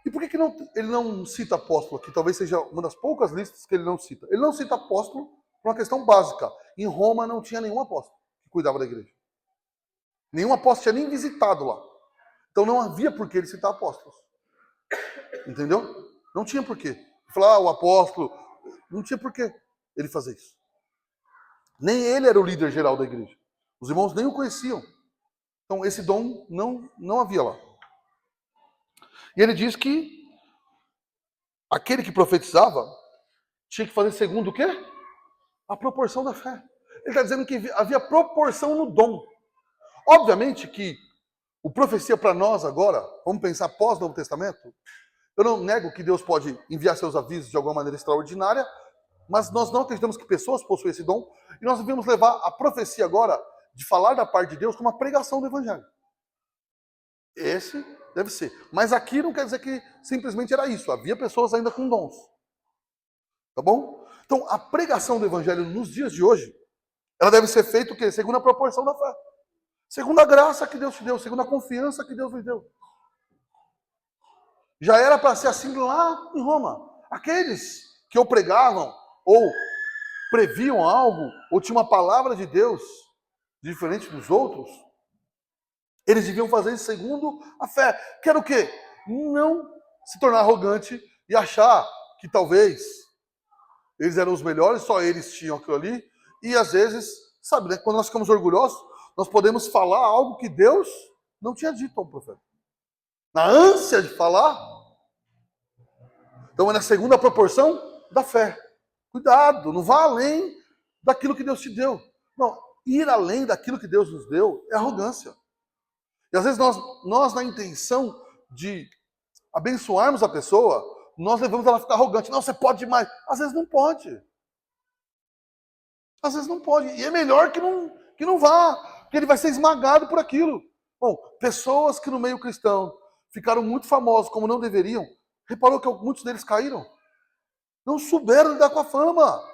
E por que ele não cita apóstolo aqui? Talvez seja uma das poucas listas que ele não cita. Ele não cita apóstolo por uma questão básica. Em Roma não tinha nenhum apóstolo que cuidava da igreja. Nenhum apóstolo tinha nem visitado lá. Então não havia por que ele citar apóstolos. Entendeu? Não tinha por quê. Falar, o apóstolo, não tinha por que ele fazer isso. Nem ele era o líder geral da igreja. Os irmãos nem o conheciam. Então esse dom não havia lá. E ele diz que aquele que profetizava tinha que fazer segundo o quê? A proporção da fé. Ele está dizendo que havia proporção no dom. Obviamente que o profecia para nós agora, vamos pensar pós-Novo Testamento, eu não nego que Deus pode enviar seus avisos de alguma maneira extraordinária, mas nós não acreditamos que pessoas possuem esse dom, e nós devemos levar a profecia agora de falar da parte de Deus como uma pregação do Evangelho. Esse deve ser. Mas aqui não quer dizer que simplesmente era isso. Havia pessoas ainda com dons. Tá bom? Então, a pregação do Evangelho nos dias de hoje, ela deve ser feita o quê? Segundo a proporção da fé. Segundo a graça que Deus te deu. Segundo a confiança que Deus nos deu. Já era para ser assim lá em Roma. Aqueles que ou pregavam, ou previam algo, ou tinham uma palavra de Deus diferente dos outros, eles deviam fazer isso segundo a fé. Que era o quê? Não se tornar arrogante e achar que talvez eles eram os melhores, só eles tinham aquilo ali. E às vezes, sabe, né, quando nós ficamos orgulhosos, nós podemos falar algo que Deus não tinha dito ao profeta. Na ânsia de falar. Então é na segunda proporção da fé. Cuidado, não vá além daquilo que Deus te deu. Não, ir além daquilo que Deus nos deu é arrogância. E às vezes nós na intenção de abençoarmos a pessoa, nós levamos ela a ficar arrogante. Não, você pode demais. Às vezes não pode. Às vezes não pode. E é melhor que não vá, porque ele vai ser esmagado por aquilo. Bom, pessoas que no meio cristão ficaram muito famosos como não deveriam, reparou que muitos deles caíram? Não souberam lidar com a fama.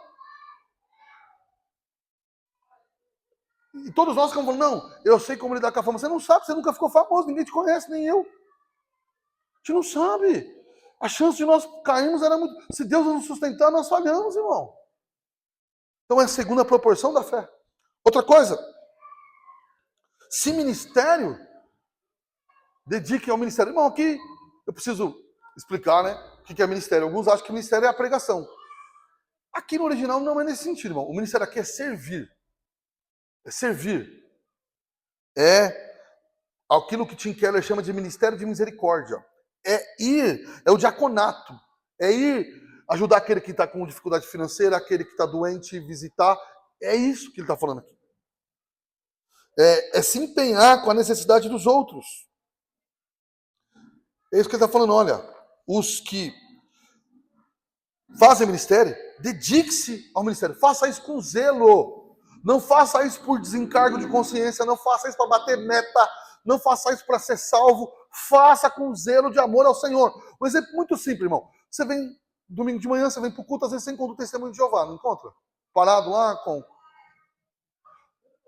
E todos nós ficamos falando, não, eu sei como lidar com a fama. Você não sabe, você nunca ficou famoso, ninguém te conhece, nem eu. gente não sabe. A chance de nós cairmos era muito... Se Deus não nos sustentar, nós falhamos, irmão. Então é a segunda proporção da fé. Outra coisa, se ministério, dedique ao ministério. Irmão, aqui eu preciso explicar, né? O que é ministério. Alguns acham que ministério é a pregação. Aqui no original não é nesse sentido, irmão. O ministério aqui é servir. É servir. É aquilo que Tim Keller chama de ministério de misericórdia. É o diaconato. É ir ajudar aquele que está com dificuldade financeira, aquele que está doente, visitar. É isso que ele está falando aqui. É se empenhar com a necessidade dos outros. É isso que ele está falando. Olha, os que fazem ministério, dedique-se ao ministério. Faça isso com zelo. Não faça isso por desencargo de consciência. Não faça isso para bater meta. Não faça isso para ser salvo. Faça com zelo de amor ao Senhor. Um exemplo muito simples, irmão. Você vem domingo de manhã, você vem para o culto, às vezes você encontra o testemunho de Jeová, não encontra? Parado lá com...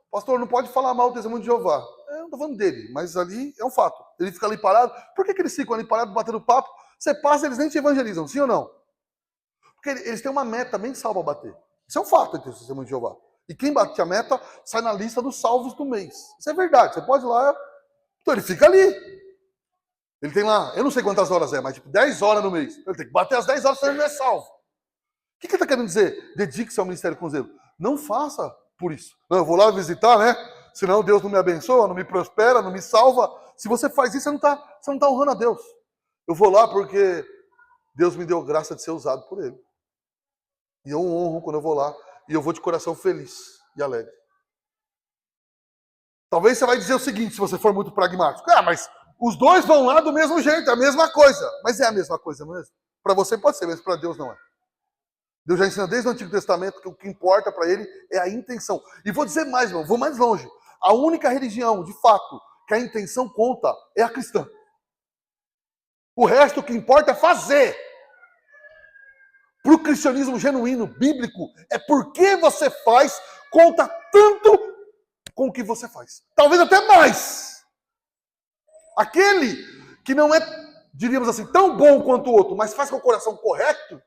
Pastor, não pode falar mal do testemunho de Jeová. Eu não estou falando dele, mas ali é um fato. Ele fica ali parado. Por que eles ficam ali parados, batendo papo? Você passa, eles nem te evangelizam, sim ou não? Porque eles têm uma meta mensal para bater. Isso é um fato entre o testemunho de Jeová. E quem bate a meta sai na lista dos salvos do mês. Isso é verdade. Você pode ir lá... Então ele fica ali. Ele tem lá, eu não sei quantas horas mas tipo 10 horas no mês. Ele tem que bater as 10 horas, senão ele não é salvo. O que ele está querendo dizer? Dedique-se ao ministério com zelo. Não faça por isso. Não, eu vou lá visitar, né? Senão Deus não me abençoa, não me prospera, não me salva. Se você faz isso, você não está honrando a Deus. Eu vou lá porque Deus me deu graça de ser usado por Ele. E eu honro quando eu vou lá. E eu vou de coração feliz e alegre. Talvez você vai dizer o seguinte, se você for muito pragmático. Mas os dois vão lá do mesmo jeito, é a mesma coisa. Mas é a mesma coisa mesmo? Para você pode ser, mas para Deus não é. Deus já ensina desde o Antigo Testamento que o que importa para ele é a intenção. E vou dizer mais, irmão, vou mais longe. A única religião, de fato, que a intenção conta é a cristã. O resto, o que importa é fazer. Para o cristianismo genuíno, bíblico, é porque você faz, conta tanto com o que você faz. Talvez até mais. Aquele que não é, diríamos assim, tão bom quanto o outro, mas faz com o coração correto,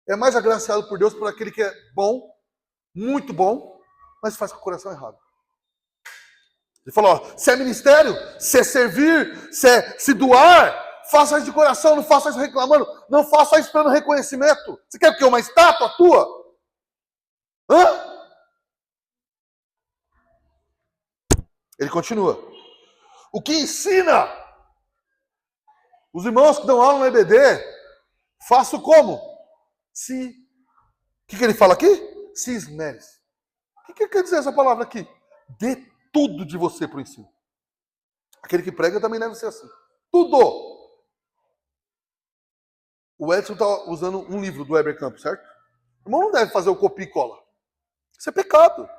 é mais agraciado por Deus por aquele que é bom, muito bom, mas faz com o coração errado. Ele falou, se é ministério, se é servir, se é se doar, faça isso de coração, não faça isso reclamando, não faça isso esperando reconhecimento. Você quer o quê? Uma estátua tua? Hã? Ele continua. O que ensina os irmãos que dão aula no EBD, faço como? O que ele fala aqui? Se esmere-se. O que quer dizer essa palavra aqui? Dê tudo de você para o ensino. Aquele que prega também deve ser assim. Tudo. O Edson está usando um livro do Heber Campos, certo? O irmão não deve fazer o copia e cola. Isso é pecado.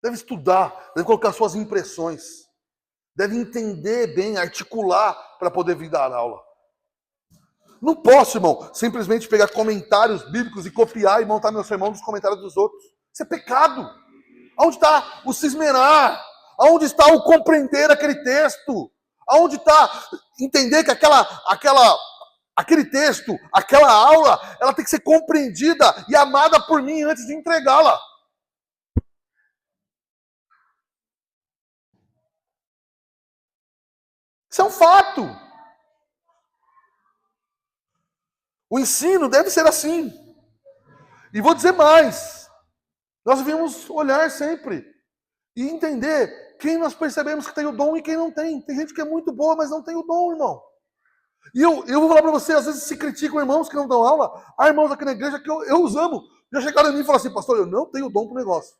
Deve estudar, deve colocar suas impressões. Deve entender bem, articular para poder vir dar aula. Não posso, irmão, simplesmente pegar comentários bíblicos e copiar e montar meu sermão dos comentários dos outros. Isso é pecado. Onde está o se esmerar? Onde está o compreender aquele texto? Onde está entender que aquele texto, aquela aula, ela tem que ser compreendida e amada por mim antes de entregá-la? Isso é um fato. O ensino deve ser assim. E vou dizer mais. Nós devemos olhar sempre e entender quem nós percebemos que tem o dom e quem não tem. Tem gente que é muito boa, mas não tem o dom, irmão. E eu vou falar para você, às vezes se criticam irmãos que não dão aula. Há irmãos aqui na igreja que eu os amo. Já chegaram em mim e falaram assim, pastor, eu não tenho dom para o negócio.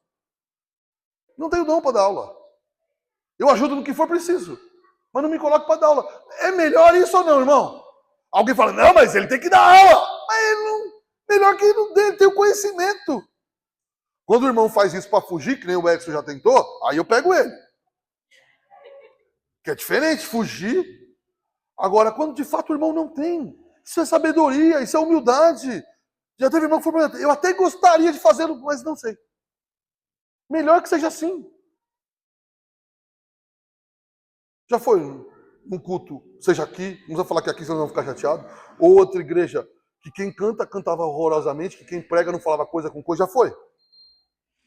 Não tenho dom para dar aula. Eu ajudo no que for preciso. Mas não me coloque para dar aula. É melhor isso ou não, irmão? Alguém fala, não, mas ele tem que dar aula. Mas ele não, melhor que ele não tenha o conhecimento. Quando o irmão faz isso para fugir, que nem o Edson já tentou, aí eu pego ele. Que é diferente, fugir. Agora, quando de fato o irmão não tem, isso é sabedoria, isso é humildade. Já teve irmão que falou, eu até gostaria de fazê-lo, mas não sei. Melhor que seja assim. Já foi um culto, seja aqui, não vou falar que aqui vocês não vão ficar chateados, ou outra igreja, que quem canta, cantava horrorosamente, que quem prega não falava coisa com coisa, já foi.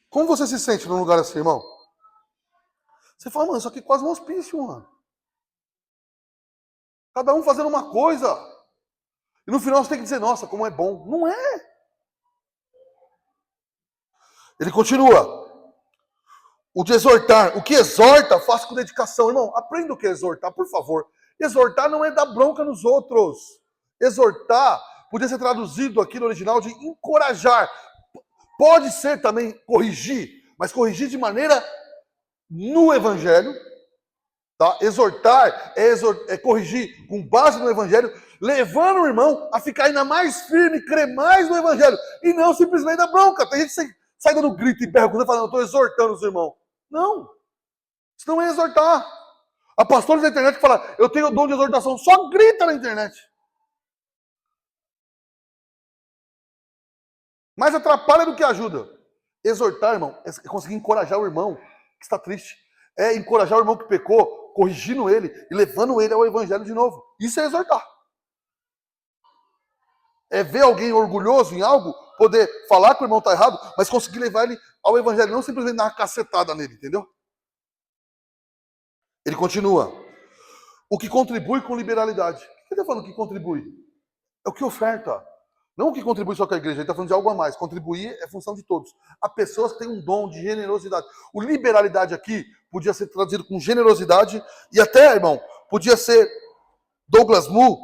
Como você se sente num lugar assim, irmão? Você fala, mano, isso aqui é quase um hospício, mano. Cada um fazendo uma coisa. E no final você tem que dizer, nossa, como é bom. Não é. Ele continua. O de exortar. O que exorta, faça com dedicação. Irmão, aprenda o que é exortar, por favor. Exortar não é dar bronca nos outros. Exortar podia ser traduzido aqui no original de encorajar. Pode ser também corrigir, mas corrigir de maneira no evangelho. Tá? Exortar é corrigir com base no evangelho, levando o irmão a ficar ainda mais firme, crer mais no evangelho, e não simplesmente dar bronca. Tem gente que sai dando grito e berra, falando, eu estou exortando os irmãos. Não, isso não é exortar. Há pastores da internet que falam, eu tenho o dom de exortação, só grita na internet. Mais atrapalha do que ajuda. Exortar, irmão, é conseguir encorajar o irmão que está triste. É encorajar o irmão que pecou, corrigindo ele e levando ele ao evangelho de novo. Isso é exortar. É ver alguém orgulhoso em algo, poder falar que o irmão está errado, mas conseguir levar ele ao evangelho, não simplesmente dar uma cacetada nele, entendeu? Ele continua. O que contribui com liberalidade. O que ele está falando que contribui? É o que oferta. Não o que contribui só com a igreja, ele está falando de algo a mais. Contribuir é função de todos. Há pessoas que têm um dom de generosidade. O liberalidade aqui podia ser traduzido com generosidade e até, irmão, podia ser Douglas Moo,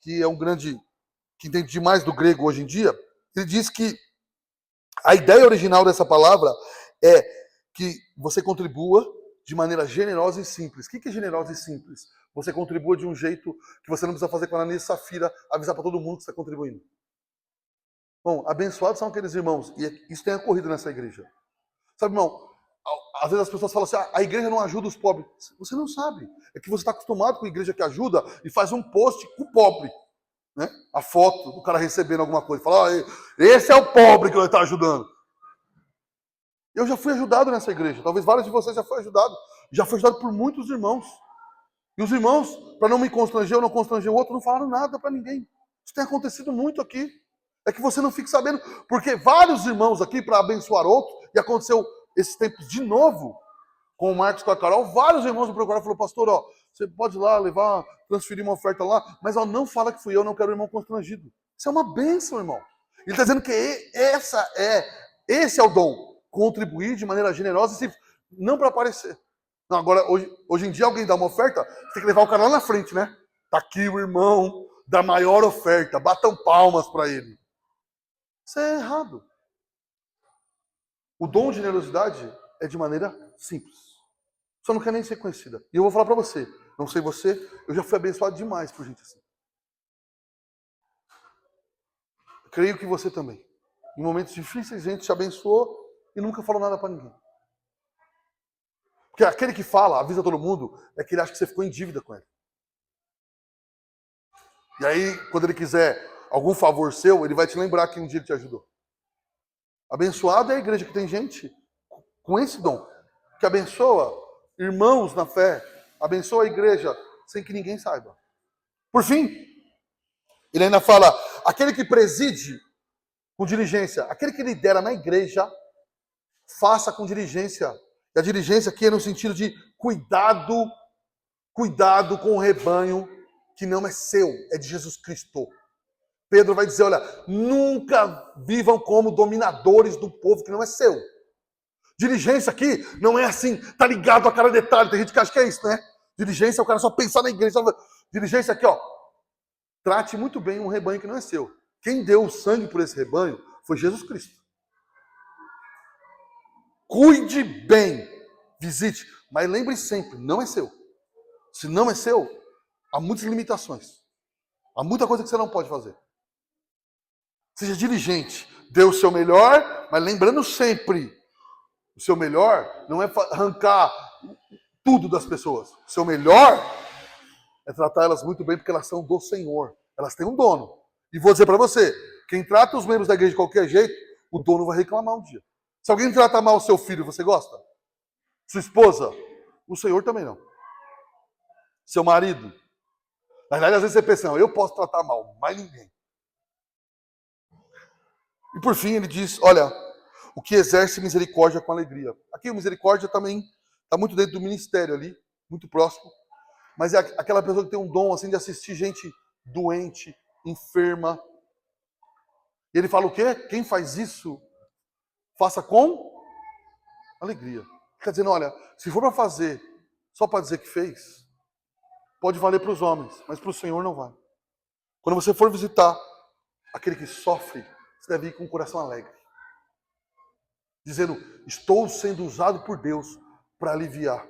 que é um grande, que entende demais do grego hoje em dia, ele diz que a ideia original dessa palavra é que você contribua de maneira generosa e simples. O que é generosa e simples? Você contribua de um jeito que você não precisa fazer com a Ananias e Safira, avisar para todo mundo que está contribuindo. Bom, abençoados são aqueles irmãos, e isso tem ocorrido nessa igreja. Sabe, irmão, às vezes as pessoas falam assim, a igreja não ajuda os pobres. Você não sabe. É que você está acostumado com a igreja que ajuda e faz um post com o pobre. Né? A foto do cara recebendo alguma coisa. Fala, esse é o pobre que ele está ajudando. Eu já fui ajudado nessa igreja. Talvez vários de vocês já foram ajudados. Já fui ajudado por muitos irmãos. E os irmãos, para não me constranger ou não constranger o outro, não falaram nada para ninguém. Isso tem acontecido muito aqui. É que você não fique sabendo. Porque vários irmãos aqui, para abençoar outro, e aconteceu esses tempos de novo, com o Marcos, com a Carol, vários irmãos me procuraram e falaram, pastor, ó, você pode ir lá levar, transferir uma oferta lá, mas ó, não fala que fui eu, não quero o irmão constrangido. Isso é uma bênção, irmão. Ele está dizendo que esse é o dom. Contribuir de maneira generosa e simples, não para aparecer. Não, agora, hoje em dia, alguém dá uma oferta, você tem que levar o cara lá na frente, né? Tá aqui o irmão da maior oferta, batam palmas para ele. Isso é errado. O dom de generosidade é de maneira simples. Só não quer nem ser conhecida. E eu vou falar para você, não sei você, eu já fui abençoado demais por gente assim. Creio que você também. Em momentos difíceis, a gente te abençoou e nunca falou nada para ninguém. Porque aquele que fala, avisa todo mundo, é que ele acha que você ficou em dívida com ele. E aí, quando ele quiser algum favor seu, ele vai te lembrar que um dia ele te ajudou. Abençoado é a igreja que tem gente com esse dom, que abençoa irmãos na fé, abençoa a igreja sem que ninguém saiba. Por fim, ele ainda fala, aquele que preside com diligência, aquele que lidera na igreja, faça com diligência. E a diligência aqui é no sentido de cuidado com o rebanho que não é seu, é de Jesus Cristo. Pedro vai dizer, olha, nunca vivam como dominadores do povo que não é seu. Diligência aqui não é assim, tá ligado a cada detalhe. Tem gente que acha que é isso, né? Diligência é o cara só pensar na igreja. Diligência aqui, ó. Trate muito bem um rebanho que não é seu. Quem deu o sangue por esse rebanho foi Jesus Cristo. Cuide bem, visite, mas lembre sempre, não é seu. Se não é seu, há muitas limitações. Há muita coisa que você não pode fazer. Seja diligente, dê o seu melhor, mas lembrando sempre, o seu melhor não é arrancar tudo das pessoas. O seu melhor é tratar elas muito bem, porque elas são do Senhor. Elas têm um dono. E vou dizer para você, quem trata os membros da igreja de qualquer jeito, o dono vai reclamar um dia. Se alguém trata mal o seu filho, você gosta? Sua esposa? O Senhor também não. seu marido. Na verdade, às vezes você pensa, não, eu posso tratar mal, mas ninguém. E por fim ele diz, olha, o que exerce misericórdia com alegria. Aqui o misericórdia também está muito dentro do ministério ali, muito próximo. Mas é aquela pessoa que tem um dom assim de assistir gente doente, enferma. E ele fala o quê? Quem faz isso, faça com alegria. Quer dizendo, olha, se for para fazer só para dizer que fez, pode valer para os homens, mas para o Senhor não vai. Quando você for visitar aquele que sofre, você deve ir com o coração alegre. Dizendo, estou sendo usado por Deus para aliviar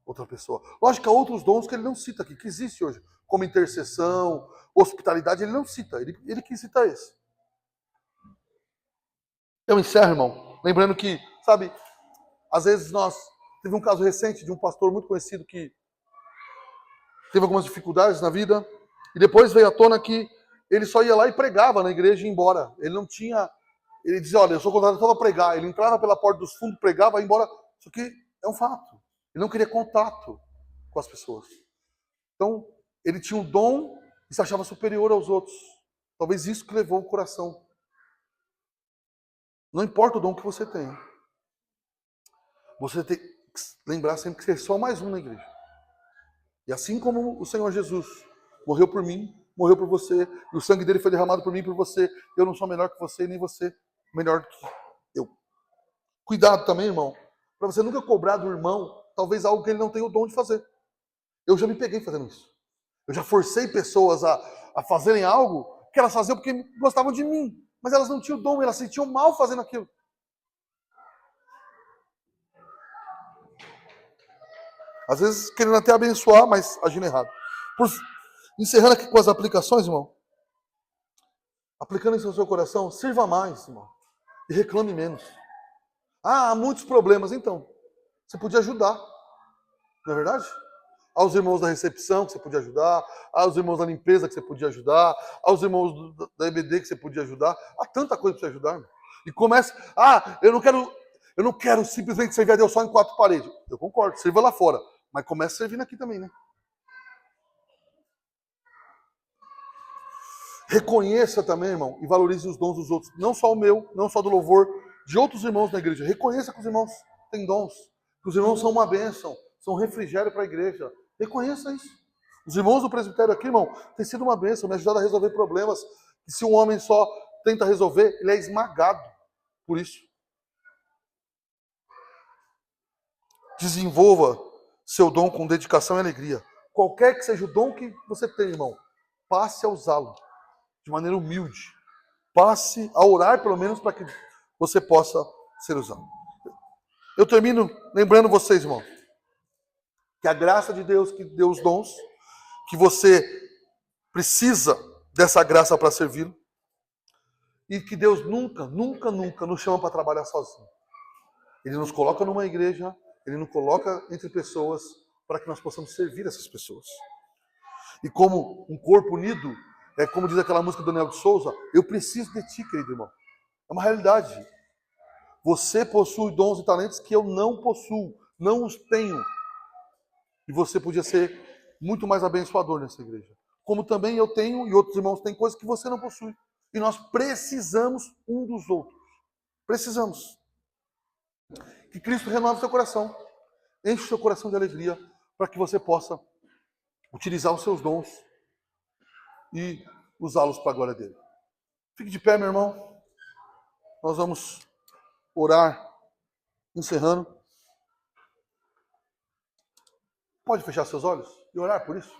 outra pessoa. Lógico que há outros dons que ele não cita aqui, que existe hoje, como intercessão, hospitalidade, ele não cita, ele que cita esse. Eu encerro, irmão, lembrando que, sabe, às vezes teve um caso recente de um pastor muito conhecido que teve algumas dificuldades na vida, e depois veio à tona que ele só ia lá e pregava na igreja e ia embora. Ele não tinha... Ele dizia, olha, eu sou contratado só para pregar. Ele entrava pela porta dos fundos, pregava, ia embora. Isso aqui é um fato. Ele não queria contato com as pessoas. Então, ele tinha um dom e se achava superior aos outros. Talvez isso que levou o coração. Não importa o dom que você tem. Você tem que lembrar sempre que você é só mais um na igreja. E assim como o Senhor Jesus morreu por mim, morreu por você, e o sangue dele foi derramado por mim e por você, eu não sou melhor que você, nem você melhor do que eu. Cuidado também, irmão, para você nunca cobrar do irmão, talvez algo que ele não tenha o dom de fazer. Eu já me peguei fazendo isso. Eu já forcei pessoas a fazerem algo que elas faziam porque gostavam de mim, mas elas não tinham o dom, elas se sentiam mal fazendo aquilo. Às vezes querendo até abençoar, mas agindo errado. Encerrando aqui com as aplicações, irmão. Aplicando isso no seu coração, sirva mais, irmão. E reclame menos. Ah, há muitos problemas. Então, você podia ajudar. Não é verdade? Aos irmãos da recepção que você podia ajudar, aos irmãos da limpeza que você podia ajudar, aos irmãos da EBD que você podia ajudar. Há tanta coisa para você ajudar, irmão. E comece, eu não quero simplesmente servir a Deus só em quatro paredes. Eu concordo, sirva lá fora. Mas comece servindo aqui também, né? Reconheça também, irmão, e valorize os dons dos outros. Não só o meu, não só do louvor, de outros irmãos na igreja. Reconheça que os irmãos têm dons. Que os irmãos são uma bênção, são um refrigério para a igreja. Reconheça isso. Os irmãos do presbitério aqui, irmão, têm sido uma bênção, me ajudaram a resolver problemas. E se um homem só tenta resolver, ele é esmagado por isso. Desenvolva seu dom com dedicação e alegria. Qualquer que seja o dom que você tem, irmão, passe a usá-lo de maneira humilde. Passe a orar, pelo menos, para que você possa ser usado. Eu termino lembrando vocês, irmão, que a graça de Deus, que deu os dons, que você precisa dessa graça para servi-lo, e que Deus nunca, nunca, nunca nos chama para trabalhar sozinho. Ele nos coloca numa igreja, Ele nos coloca entre pessoas para que nós possamos servir essas pessoas. E como um corpo unido, como diz aquela música do Daniel de Souza, eu preciso de ti, querido irmão. É uma realidade. Você possui dons e talentos que eu não possuo, não os tenho. E você podia ser muito mais abençoador nessa igreja. Como também eu tenho e outros irmãos têm coisas que você não possui. E nós precisamos um dos outros. Precisamos. Que Cristo renove seu coração. Enche o seu coração de alegria para que você possa utilizar os seus dons e usá-los para a glória dele. Fique de pé, meu irmão. Nós vamos orar, encerrando. Pode fechar seus olhos e orar por isso?